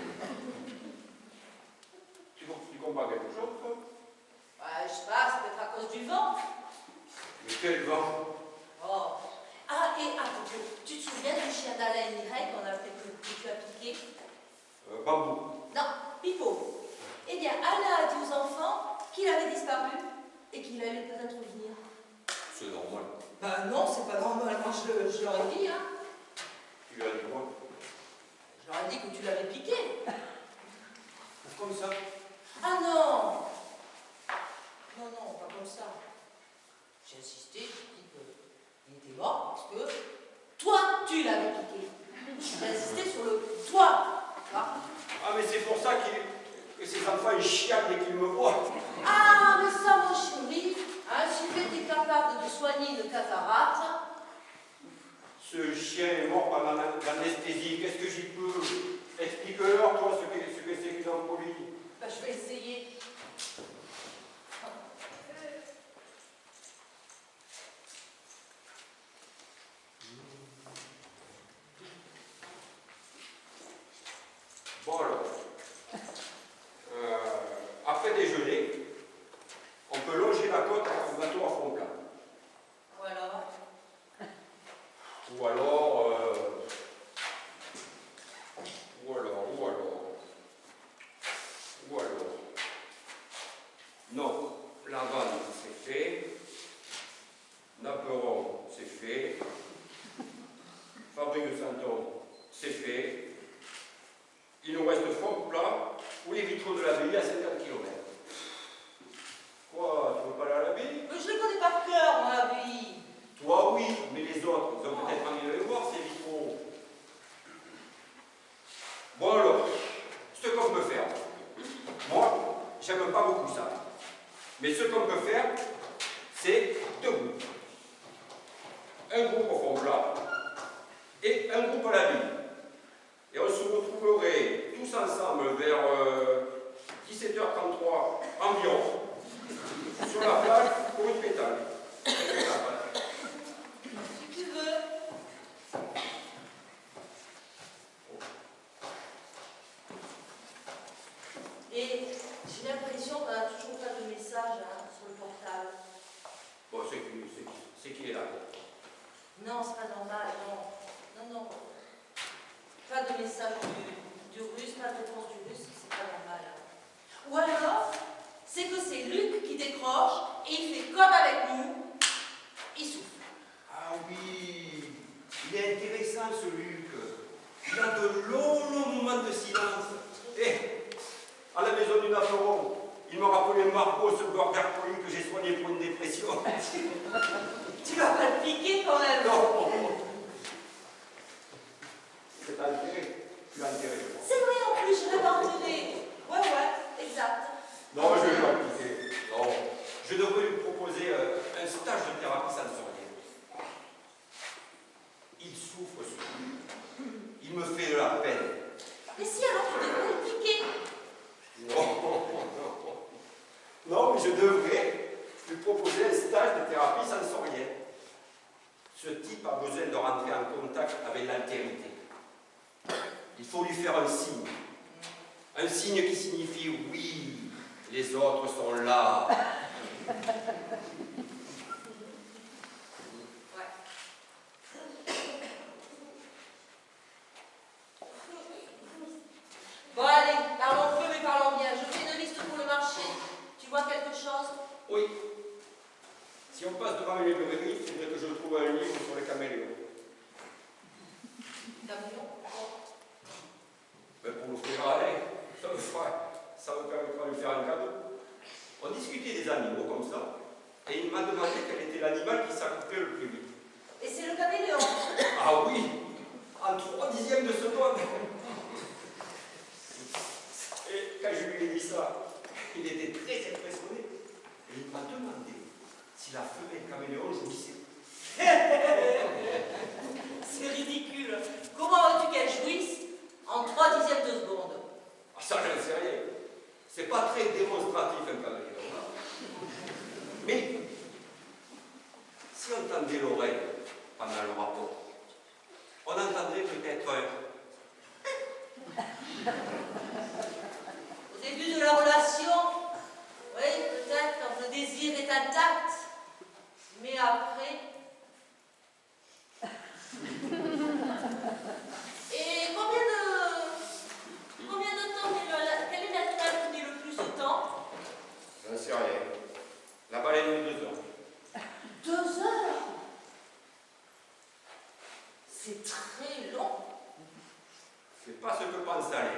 Tu comprends quelque chose, toi? Ouais, je sais pas, c'est peut-être à cause du vent. Mais quel vent? Oh. Ah, et à propos, tu te souviens du chien d'Alain Mireille que tu as piqué? Bambou. Non, Pipo. Eh bien, Alain a dit aux enfants qu'il avait disparu et qu'il allait peut-être revenir. C'est normal. Ben non, c'est pas normal, moi je leur ai dit, hein. Tu lui as dit quoi? Je leur ai dit que tu l'avais piqué. Comme ça? Ah non! Non, non, pas comme ça. J'ai insisté, j'ai dit qu'il était mort parce que toi, tu l'avais piqué. J'ai insisté sur le toi. Tu vois? Ah, mais c'est pour ça que ces enfants ils chialent dès qu'ils me voient. Ah, mais ça, mon chéri, hein, si j'étais capable de soigner une cataracte. Ce chien est mort pendant l'anesthésie. Qu'est-ce que j'y peux? Explique-leur, toi, ce que c'est qu'une embolie. Ben, je vais essayer. Bon alors, après déjeuner, on peut longer la côte en bateau à fond plat. Voilà. Ou alors, non, la vanne c'est fait, Naperon c'est fait, Fabrique de Santon c'est fait, il nous reste fond plat ou les vitraux de l'abbaye à 50 km. Quoi, tu veux pas aller à l'abbaye? Mais je les connais par cœur, mon avis. Toi oui, mais les autres, ils ont peut-être envie de les voir ces vitraux. Bon alors, ce qu'on peut faire, moi, j'aime pas beaucoup ça. Mais ce qu'on peut faire, c'est 2 groupes. Un groupe au fond plat et un groupe à la ville. Et on se retrouverait tous ensemble vers 17h33 environ sur la plage pour une pétale. Si tu veux. Et j'ai l'impression qu'on n'a toujours pas de message sur le portable. Bon, c'est qui est là. Non, c'est pas normal, non. Non, non. Pas de message du russe, pas de réponse du russe, c'est pas normal. Ou alors, c'est que c'est Luc qui décroche et il fait comme avec nous, il souffle. Ah oui, il est intéressant ce Luc. Il a de longs moments de silence. Et à la maison du Naperon, il m'a rappelé Margot, ce Gorgarpoli que j'ai soigné pour une dépression. Tu vas pas le piquer quand même. Non. C'est altéré. Tu l'as altéré. C'est vrai en plus, je l'ai pardonné. Ouais, exact. Non, je ne vais pas le quitter. Non. Je devrais lui proposer un stage de thérapie sensorielle. Il souffre ce Luc. Il me fait de la peine. Mais si alors tu devrais le piquer. Non, mais je devrais lui proposer un stage de thérapie sensorielle. Ce type a besoin de rentrer en contact avec l'altérité. Il faut lui faire un signe. Un signe qui signifie oui, les autres sont là. Bon allez, parlons peu mais parlons bien. Je fais une liste pour le marché. Tu vois quelque chose? Oui. Si on passe devant une librairie, il faudrait que je trouve un livre sur les caméléons. Caméléon? Ben pour l'offrir à Alain, ça me permettra de lui faire un cadeau. On discutait des animaux comme ça, et il m'a demandé quel était l'animal qui s'accouplait le plus vite. Et c'est le caméléon. Ah oui, en 3/10 de seconde. Et quand je lui ai dit ça, il était très impressionné. Et il m'a demandé si la femelle caméléon jouissait. C'est ridicule. Comment veux-tu qu'elle jouisse en 3/10 de seconde? Ah ça, je ne sais rien. C'est pas très démonstratif un caméléon. Mais, si on tendait l'oreille pendant le rapport, on entendrait peut-être Au début de la relation, oui, peut-être quand le désir est intact. Mais après... Et combien de temps quel est l'animal qui met le plus de temps? je ne sais rien. La baleine de 2 ans. 2 heures? C'est très long. C'est pas ce que pense Alain.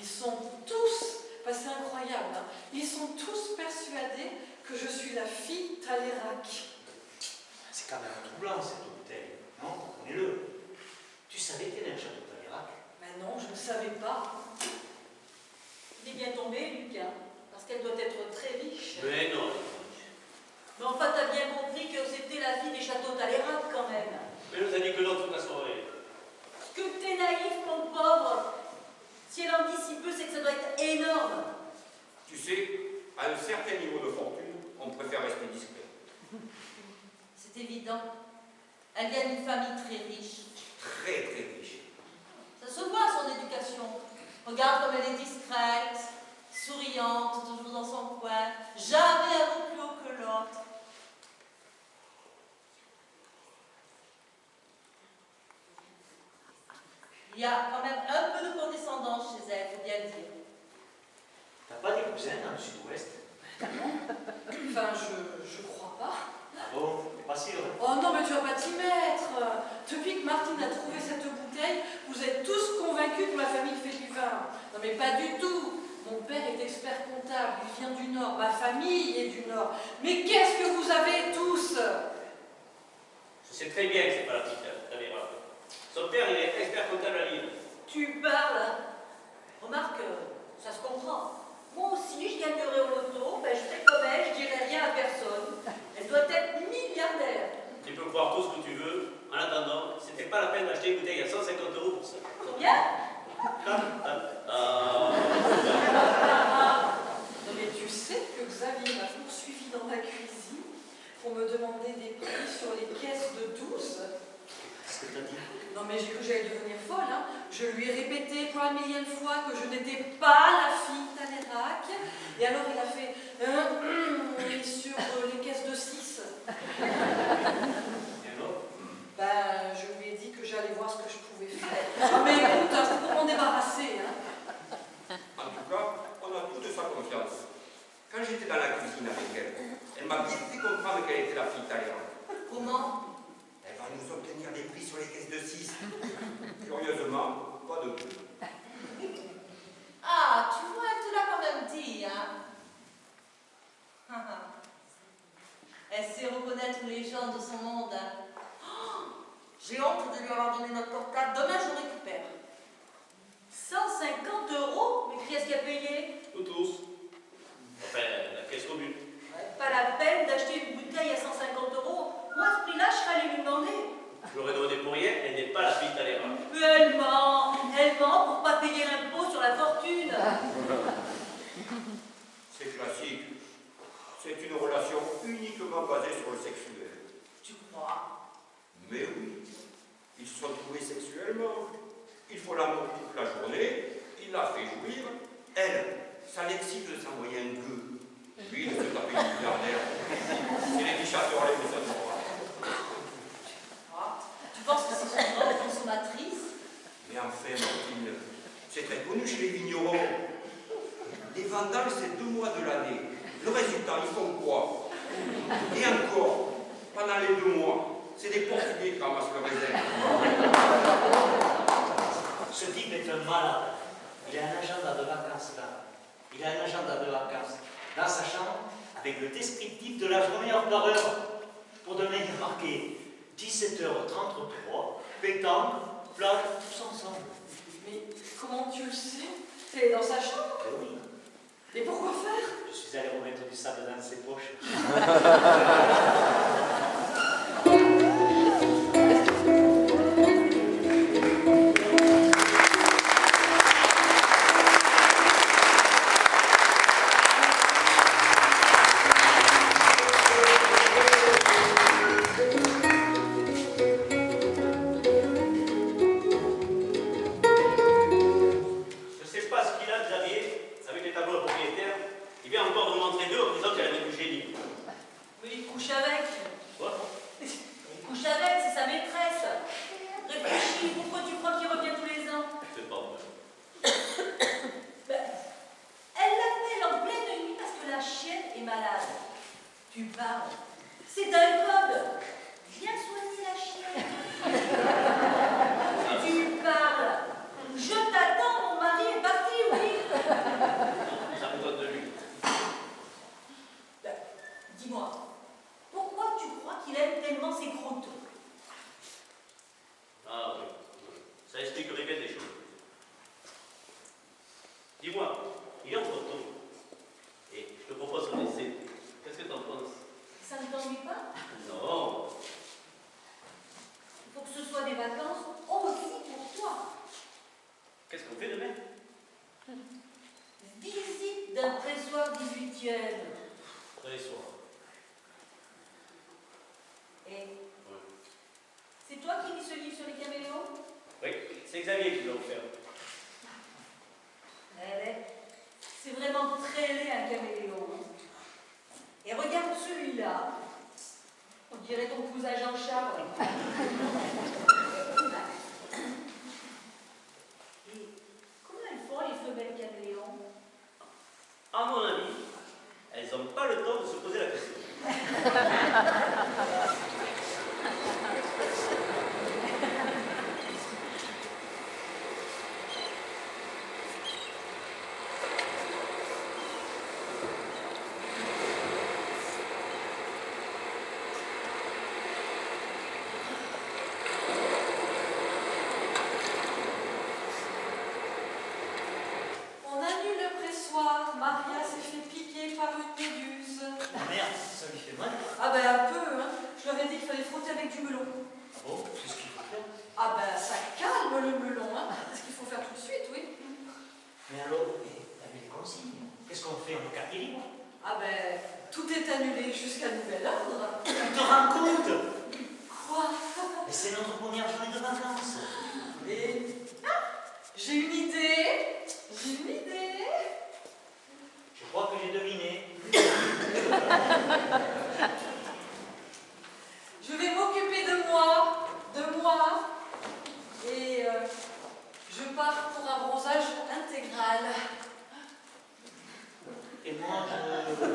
Ils sont tous, c'est incroyable, hein, ils sont tous persuadés que je suis la fille Talérac. C'est quand même troublant cette bouteille, non? Comprenez-le. Tu savais qu'il y avait un château Talérac? Mais non, je ne savais pas. Il est bien tombé, Lucas, parce qu'elle doit être très riche. Mais non. Mais enfin, t'as bien compris que c'était la fille des châteaux Talérac quand même. Mais elle nous a dit que non toute la soirée. Que t'es naïf, mon pauvre. Si elle en dit si peu, c'est que ça doit être énorme. Tu sais, à un certain niveau de fortune, on préfère rester discret. C'est évident. Elle vient d'une famille très riche. Très très riche. Ça se voit, son éducation. Regarde comme elle est discrète, souriante, toujours dans son coin, jamais un mot plus haut que l'autre. Il y a quand même un peu de condescendance chez elle, faut bien le dire. T'as pas des cousins dans le sud-ouest? Enfin, je crois pas. Ah bon? T'es pas sûr? Oh non, mais tu vas pas t'y mettre. Depuis que Martine a trouvé cette bouteille, vous êtes tous convaincus que ma famille fait du vin. Non, mais pas du tout. Mon père est expert comptable, il vient du Nord, ma famille est du Nord. Mais qu'est-ce que vous avez tous? Je sais très bien que c'est pas la petite Talérac. Son père, il est expert comptable à Lille. Tu parles. Remarque, ça se comprend. Moi aussi, je gagnerais au loto, ben, je ferais comme elle, je dirais rien à personne. Elle doit être milliardaire. Tu peux croire tout ce que tu veux. En attendant, c'était pas la peine d'acheter une bouteille à 150 € pour ça. Combien? Ah. Non mais tu sais que Xavier m'a poursuivi dans ma cuisine pour me demander des prix sur les caisses de 12. Qu'est-ce que t'as dit? Non mais j'ai cru que j'allais devenir folle, hein. Je lui ai répété pour la millième fois que je n'étais pas la fille Talérac. Et alors il a fait sur les caisses de 6. Et alors? Ben, je lui ai dit que j'allais voir ce que je pouvais faire. Ah, mais écoute, c'est pour m'en débarrasser, hein. En tout cas, on a tout de sa confiance. Quand j'étais dans la cuisine avec elle, elle m'a bien fait comprendre qu'elle était la fille Talérac. Comment? Elle va nous obtenir des prix sur les caisses de 6. Curieusement, pas de plus. Ah, tu vois, elle te l'a quand même dit, hein. Elle sait reconnaître les gens de son monde, hein. Oh, j'ai honte de lui avoir donné notre portable. Demain, je le récupère. 150 €? Mais qui est-ce qui a payé? Nous tous. Enfin, la caisse commune. Ouais, pas la peine d'acheter une bouteille à 150 €. Moi, à ce prix-là, je serais allée lui demander. Je l'aurais donné pour rien, elle n'est pas la fille Talérac. Mais elle ment pour pas payer l'impôt sur la fortune. C'est classique. C'est une relation uniquement basée sur le sexuel. Tu crois? Mais oui, ils se sont trouvés sexuellement. Il faut l'amour toute la journée, il la fait jouir. Elle, ça l'excite de s'envoyer un gueux. Lui, de se taper une milliardaire. C'est les j'adore les métaphores. Ah, tu penses que c'est une grande consommatrice? Mais enfin, Martine, c'est très connu chez les vignerons. Les vendanges, c'est 2 mois de l'année. Le résultat, ils font quoi? Et encore, pendant les 2 mois, c'est des Portugais qui ramassent le raisin. Ce type est un malade. Il a un agenda de vacances là. Il a un agenda de vacances dans sa chambre avec le descriptif de la journée heure par heure. Pour demain, il a marqué 17h33, pétanque, plage, tous ensemble. Mais comment tu le sais? T'es dans sa chambre? Eh oui, Mais pourquoi faire? je suis allé remettre du sable dans ses poches. Je sais pas ce qu'il a, Xavier, avec les tableaux propriétaires. Il vient encore de montrer 2 en disant qu'elle avait du génie. Mais il couche avec. Quoi? Il couche avec, c'est sa maîtresse. Réfléchis, pourquoi tu crois qu'il revient tous les ans? C'est pas vrai. Ben, elle l'appelle en pleine nuit parce que la chienne est malade. Tu parles. C'est un code. Viens soigner la chienne. Tu parles. Je t'attends, mon mari est parti, oui. Ça me donne de lui. Ben, dis-moi, pourquoi tu crois qu'il aime tellement ses croûtes? Ah oui, ça expliquerait bien des choses. Dis-moi, il est en photo. Et je te propose de laisser. Qu'est-ce que t'en penses? Ça ne t'ennuie pas? Non. Il faut que ce soit des vacances aussi pour toi. Qu'est-ce qu'on fait demain? Visite d'un pressoir 18e. Tous les soirs. Et c'est toi qui lis ce livre sur les caméléons? Oui, c'est Xavier qui l'a offert. C'est vraiment très laid un caméléon. Et regarde celui-là. On dirait ton cousin Jean-Charles. Et comment elles font les femelles caméléons? À mon avis, elles n'ont pas le temps de se poser la question. On annule le pressoir. Maria s'est fait piquer par une méduse. Merde, ça lui fait mal. Ah ben un peu, hein. Je leur ai dit qu'il fallait frotter avec du melon. Ah bon, c'est ce qu'il faut faire. Ah ben ça calme le melon, hein. C'est ce qu'il faut faire tout de suite, oui. Mais alors, t'as vu les consignes? Qu'est-ce qu'on fait? On est carte libre? Ah ben tout est annulé jusqu'à nouvel ordre. Tu te rends compte? Quoi? Mais c'est notre première journée de vacances. Et j'ai une idée. J'ai une idée. Je crois que j'ai deviné. Je vais m'occuper de moi. Et je pars pour un bronzage intégral. Et moi, je...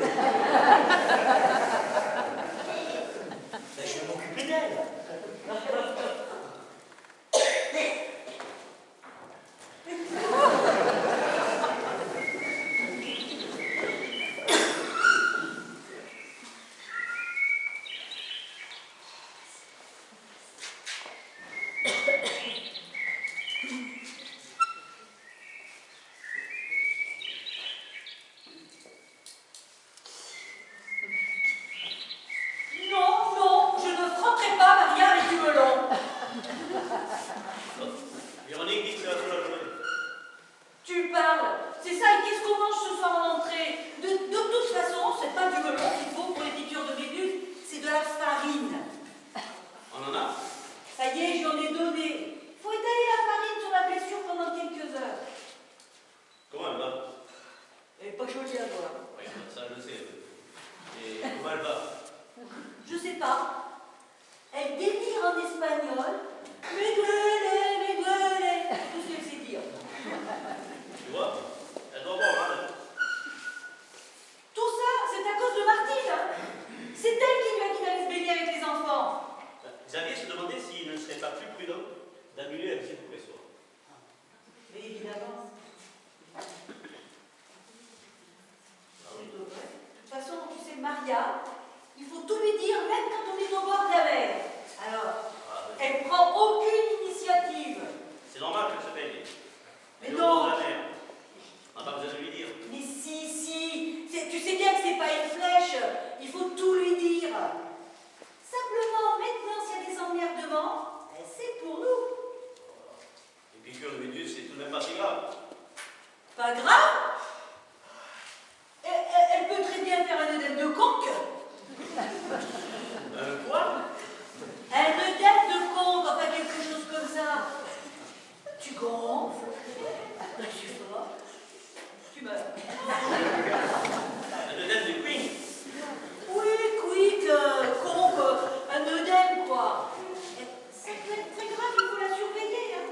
Ben, je vais m'occuper d'elle. Non, je ne frotterai pas Maria avec du melon. Véronique dit que c'est la seule journée. Tu parles. C'est ça, et qu'est-ce qu'on mange ce soir en entrée? De toute façon, c'est pas du melon qu'il faut pour les piqûres de méduse, c'est de la farine. On en a? Ça y est, j'en ai donné. Faut étaler la farine sur la blessure pendant quelques heures. Comment elle va? Elle est pas jolie à voir. Oui, ça je sais. Et comment elle va? Je Pas grave. Elle peut très bien faire un œdème de conque. Quoi? Un œdème de conque, enfin quelque chose comme ça. Tu gonfles. Je sais pas. Tu meurs. Un œdème de Queen. Oui, quick, conque, un œdème, quoi. Ça peut être très grave, il faut la surveiller. Hein.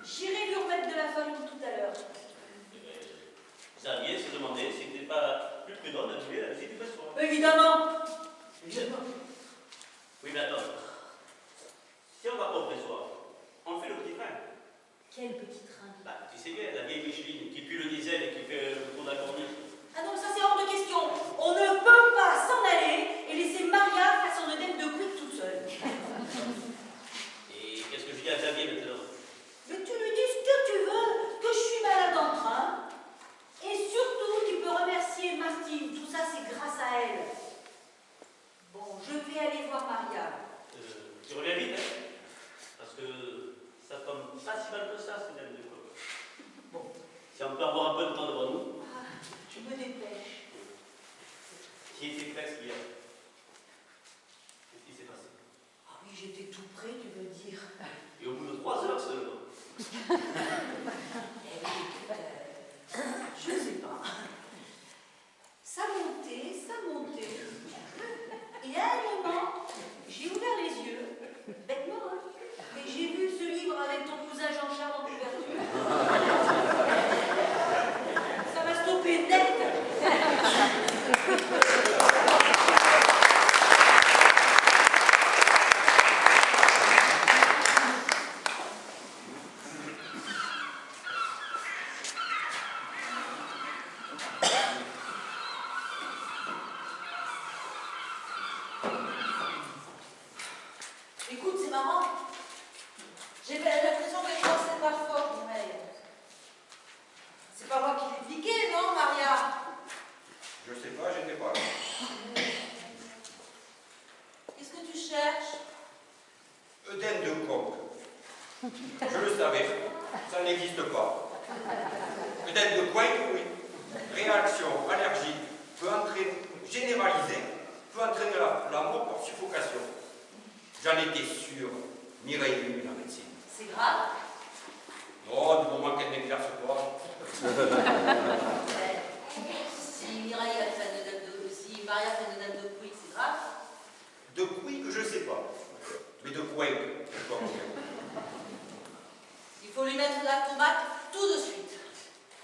J'irai lui remettre de la farine tout à l'heure. Xavier se demandait si c'était pas plus prudent d'annuler la visite du restaurant. Évidemment. Évidemment. Oui, mais attends. Si on va pas au pressoir, on fait le petit train. Quel petit train. Bah, tu sais bien, la vieille Micheline qui pue le diesel et qui fait le tour de la corniche. Ah non, ça c'est hors de question. On ne peut pas s'en aller et laisser Maria faire son œdème de quick toute seule. Et qu'est-ce que je dis à Xavier maintenant? Mais tu lui dis ce que tu veux, que je suis malade en train. Et surtout, tu peux remercier Martine. Tout ça, c'est grâce à elle. Bon, je vais aller voir Maria. Tu reviens vite, hein? Parce que ça tombe pas si mal que ça, c'est même de quoi. Bon. Si on peut avoir un peu de temps devant nous. Ah, tu me dépêches. Qui était presque hier? Qu'est-ce qui s'est passé? Ah oui, j'étais tout près, tu veux dire. Et au bout de 3 heures seulement. Eh oui, je sais pas. Ça montait, ça montait. Et à un moment, j'ai ouvert les yeux, bêtement, hein, et j'ai vu ce livre avec ton cousin Jean-Charles en couverture. Ça m'a stoppé net. Écoute, c'est marrant. J'ai l'impression que je pense que c'est pas fort, Mireille. C'est pas moi qui l'ai piqué, non, Maria? Je sais pas, j'étais pas là. Qu'est-ce que tu cherches? Œdème de coque. Je le savais, ça n'existe pas. Œdème de coin, oui. Réaction allergique peut entraîner, généralisée, peut entraîner la mort par suffocation. J'en étais sûr, Mireille Lune, la médecine. C'est grave? Non, du moment qu'elle n'exerce pas. Si Mireille a fait un œdème de... Si Maria fait un œdème de quick, c'est grave? De quick, je sais pas. Mais de coin, je crois bien. Il faut lui mettre de la tomate tout de suite.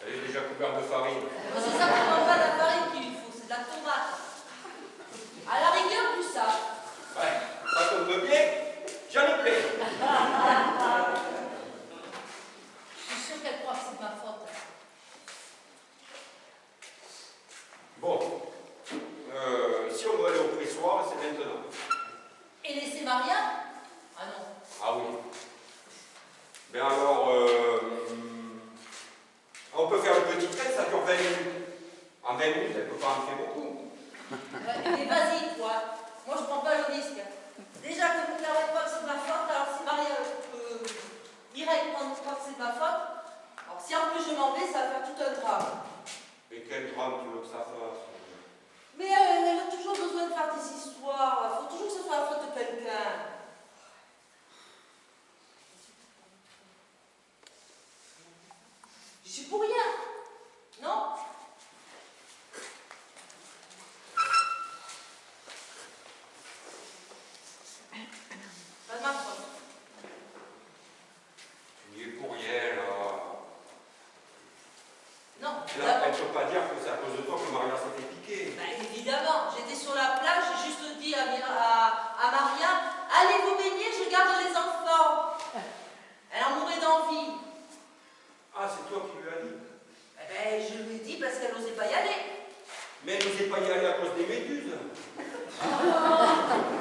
Elle est déjà couverte de farine. C'est certainement pas de la farine qu'il lui faut, c'est de la tomate. À la rigueur, plus ça. Ouais, ça tombe bien, j'en ai plein. Je suis sûre qu'elle croit que c'est de ma faute. Bon, si on veut aller au pressoir, c'est maintenant. Et laisser Maria? Ah non. Ah oui. Ben alors, on peut faire le petit train, ça dure 20 minutes. En 20 minutes, elle ne peut pas en faire beaucoup. Mais vas-y, toi. Moi, je prends pas le risque. Déjà que vous ne permettez pas que c'est de ma faute, alors si Maria Mireille prend pas que c'est de ma faute, alors si en plus je m'en vais, ça va faire tout un drame. Mais quel drame tu veux que ça fasse? Mais elle a toujours besoin de faire des histoires. Il faut toujours que ce soit la faute de quelqu'un. Je suis pour rien. Non? Pas de ma faute. Tu n'y es pour rien, là. Non, Là, elle ne peut pas dire que c'est à cause de toi que Maria s'est fait piquer. bah, évidemment, j'étais sur la plage, j'ai juste dit à Maria, allez vous baigner, je garde les enfants. Elle en mourait d'envie. Ah, c'est toi qui lui as dit. Eh ben, je lui ai dit parce qu'elle n'osait pas y aller. Mais elle n'osait pas y aller à cause des méduses.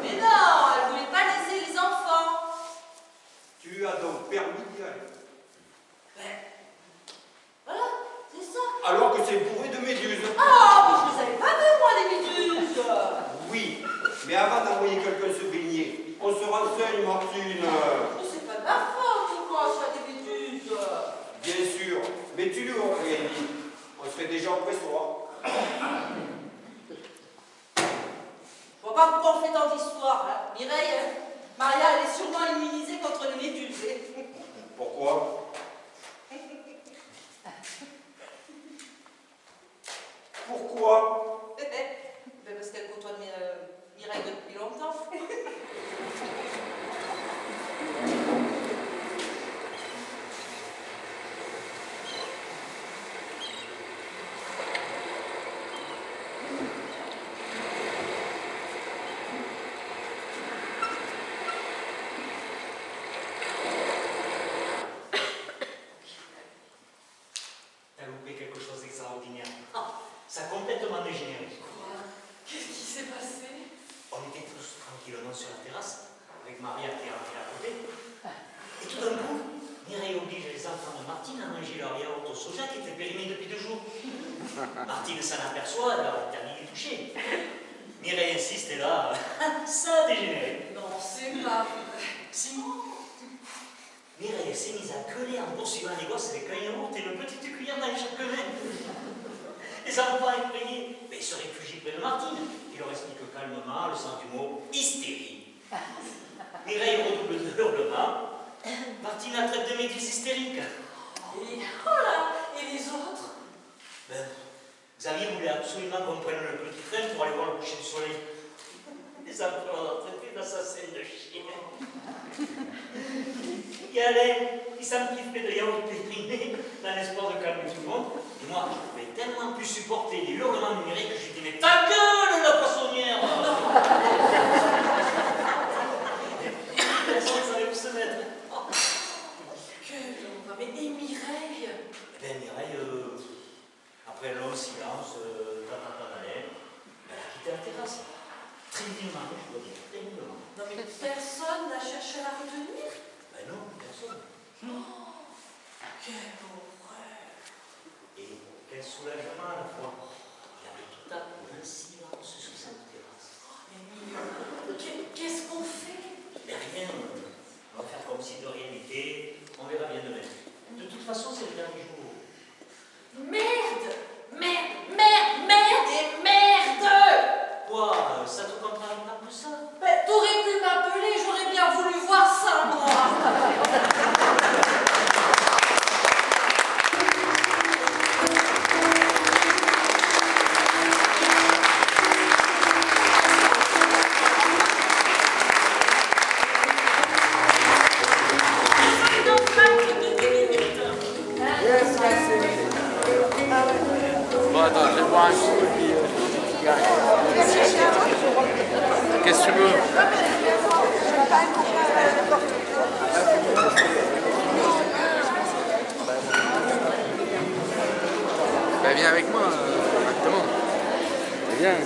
Mais non, elle voulait pas laisser les enfants. Tu lui as donc permis d'y aller. Ben, voilà, c'est ça. Alors que c'est bourré de méduses. Ah, mais je les avais pas vues, moi, les méduses. Oui, mais avant d'envoyer quelqu'un se baigner, on se renseigne, Martine. C'est pas de ma faute, moi, ça, des méduses. Bien sûr, mais tu lui aurais dit. On serait déjà au pressoir. Je vois pas pourquoi on fait tant d'histoires, hein. Mireille, Maria, elle est sûrement immunisée contre les médusés. Pourquoi? Pourquoi? Ben parce qu'elle côtoie Mireille depuis longtemps. T'as loupé quelque chose d'extraordinaire. Ah, ça a complètement dégénéré. Quoi? Qu'est-ce qui s'est passé? On était tous tranquillement sur la terrasse, avec Maria qui est rentrée à côté. Et tout d'un coup, Mireille oblige les enfants de Martine à manger leur yaourt au soja qui était périmé depuis 2 jours. Martine s'en aperçoit, elle a terminé de toucher. Mireille insiste et là, ça a dégénéré. Non, c'est pas vrai. Si. Mireille s'est mise à gueuler en poursuivant les gosses avec un yaourt et une petite cuillère dans chaque main. Les enfants effrayés, mais ils se réfugient près de Martine, qui leur explique calmement le sens du mot hystérie. Mireille redouble de hurlements. Martine la traite de méduse hystérique. Et, oh là, et les autres? Ben, Xavier voulait absolument qu'on prenne le petit train pour aller voir le coucher du soleil. Les enfants l'ont traité d'assassin de chien. Et Alain, il s'empiffrait de yaourt périmé dans l'espoir de calmer tout le monde. Et moi, je pouvais tellement plus supporter les hurlements de Mireille que je lui dis mais ta gueule, la poissonnière! Personne ne savait où se mettre. Quelle honte. Mais et Mireille? Eh bien, Mireille, après un long silence, d'Alain, elle a quitté la terrasse. Trémulement, je dois dire, trémulement. Non mais personne n'a cherché à la retenir? Ben non, personne. Oh, quelle horreur! Et quel soulagement à la fois. Il y avait tout à coup un silence sur cette terrasse. Mais qu'est-ce qu'on fait? Mais rien, on va faire comme si de rien n'était, on verra bien demain. De toute façon, c'est le dernier jour. Merde! Merde! Merde! Merde et merde! Quoi? Ça te contrarie pas que ça? Ben, t'aurais pu m'appeler, j'aurais bien voulu voir ça, moi! Bon, attends, je vais boire un coup et puis qu'est-ce que tu veux? Bah, viens avec moi, directement. Viens.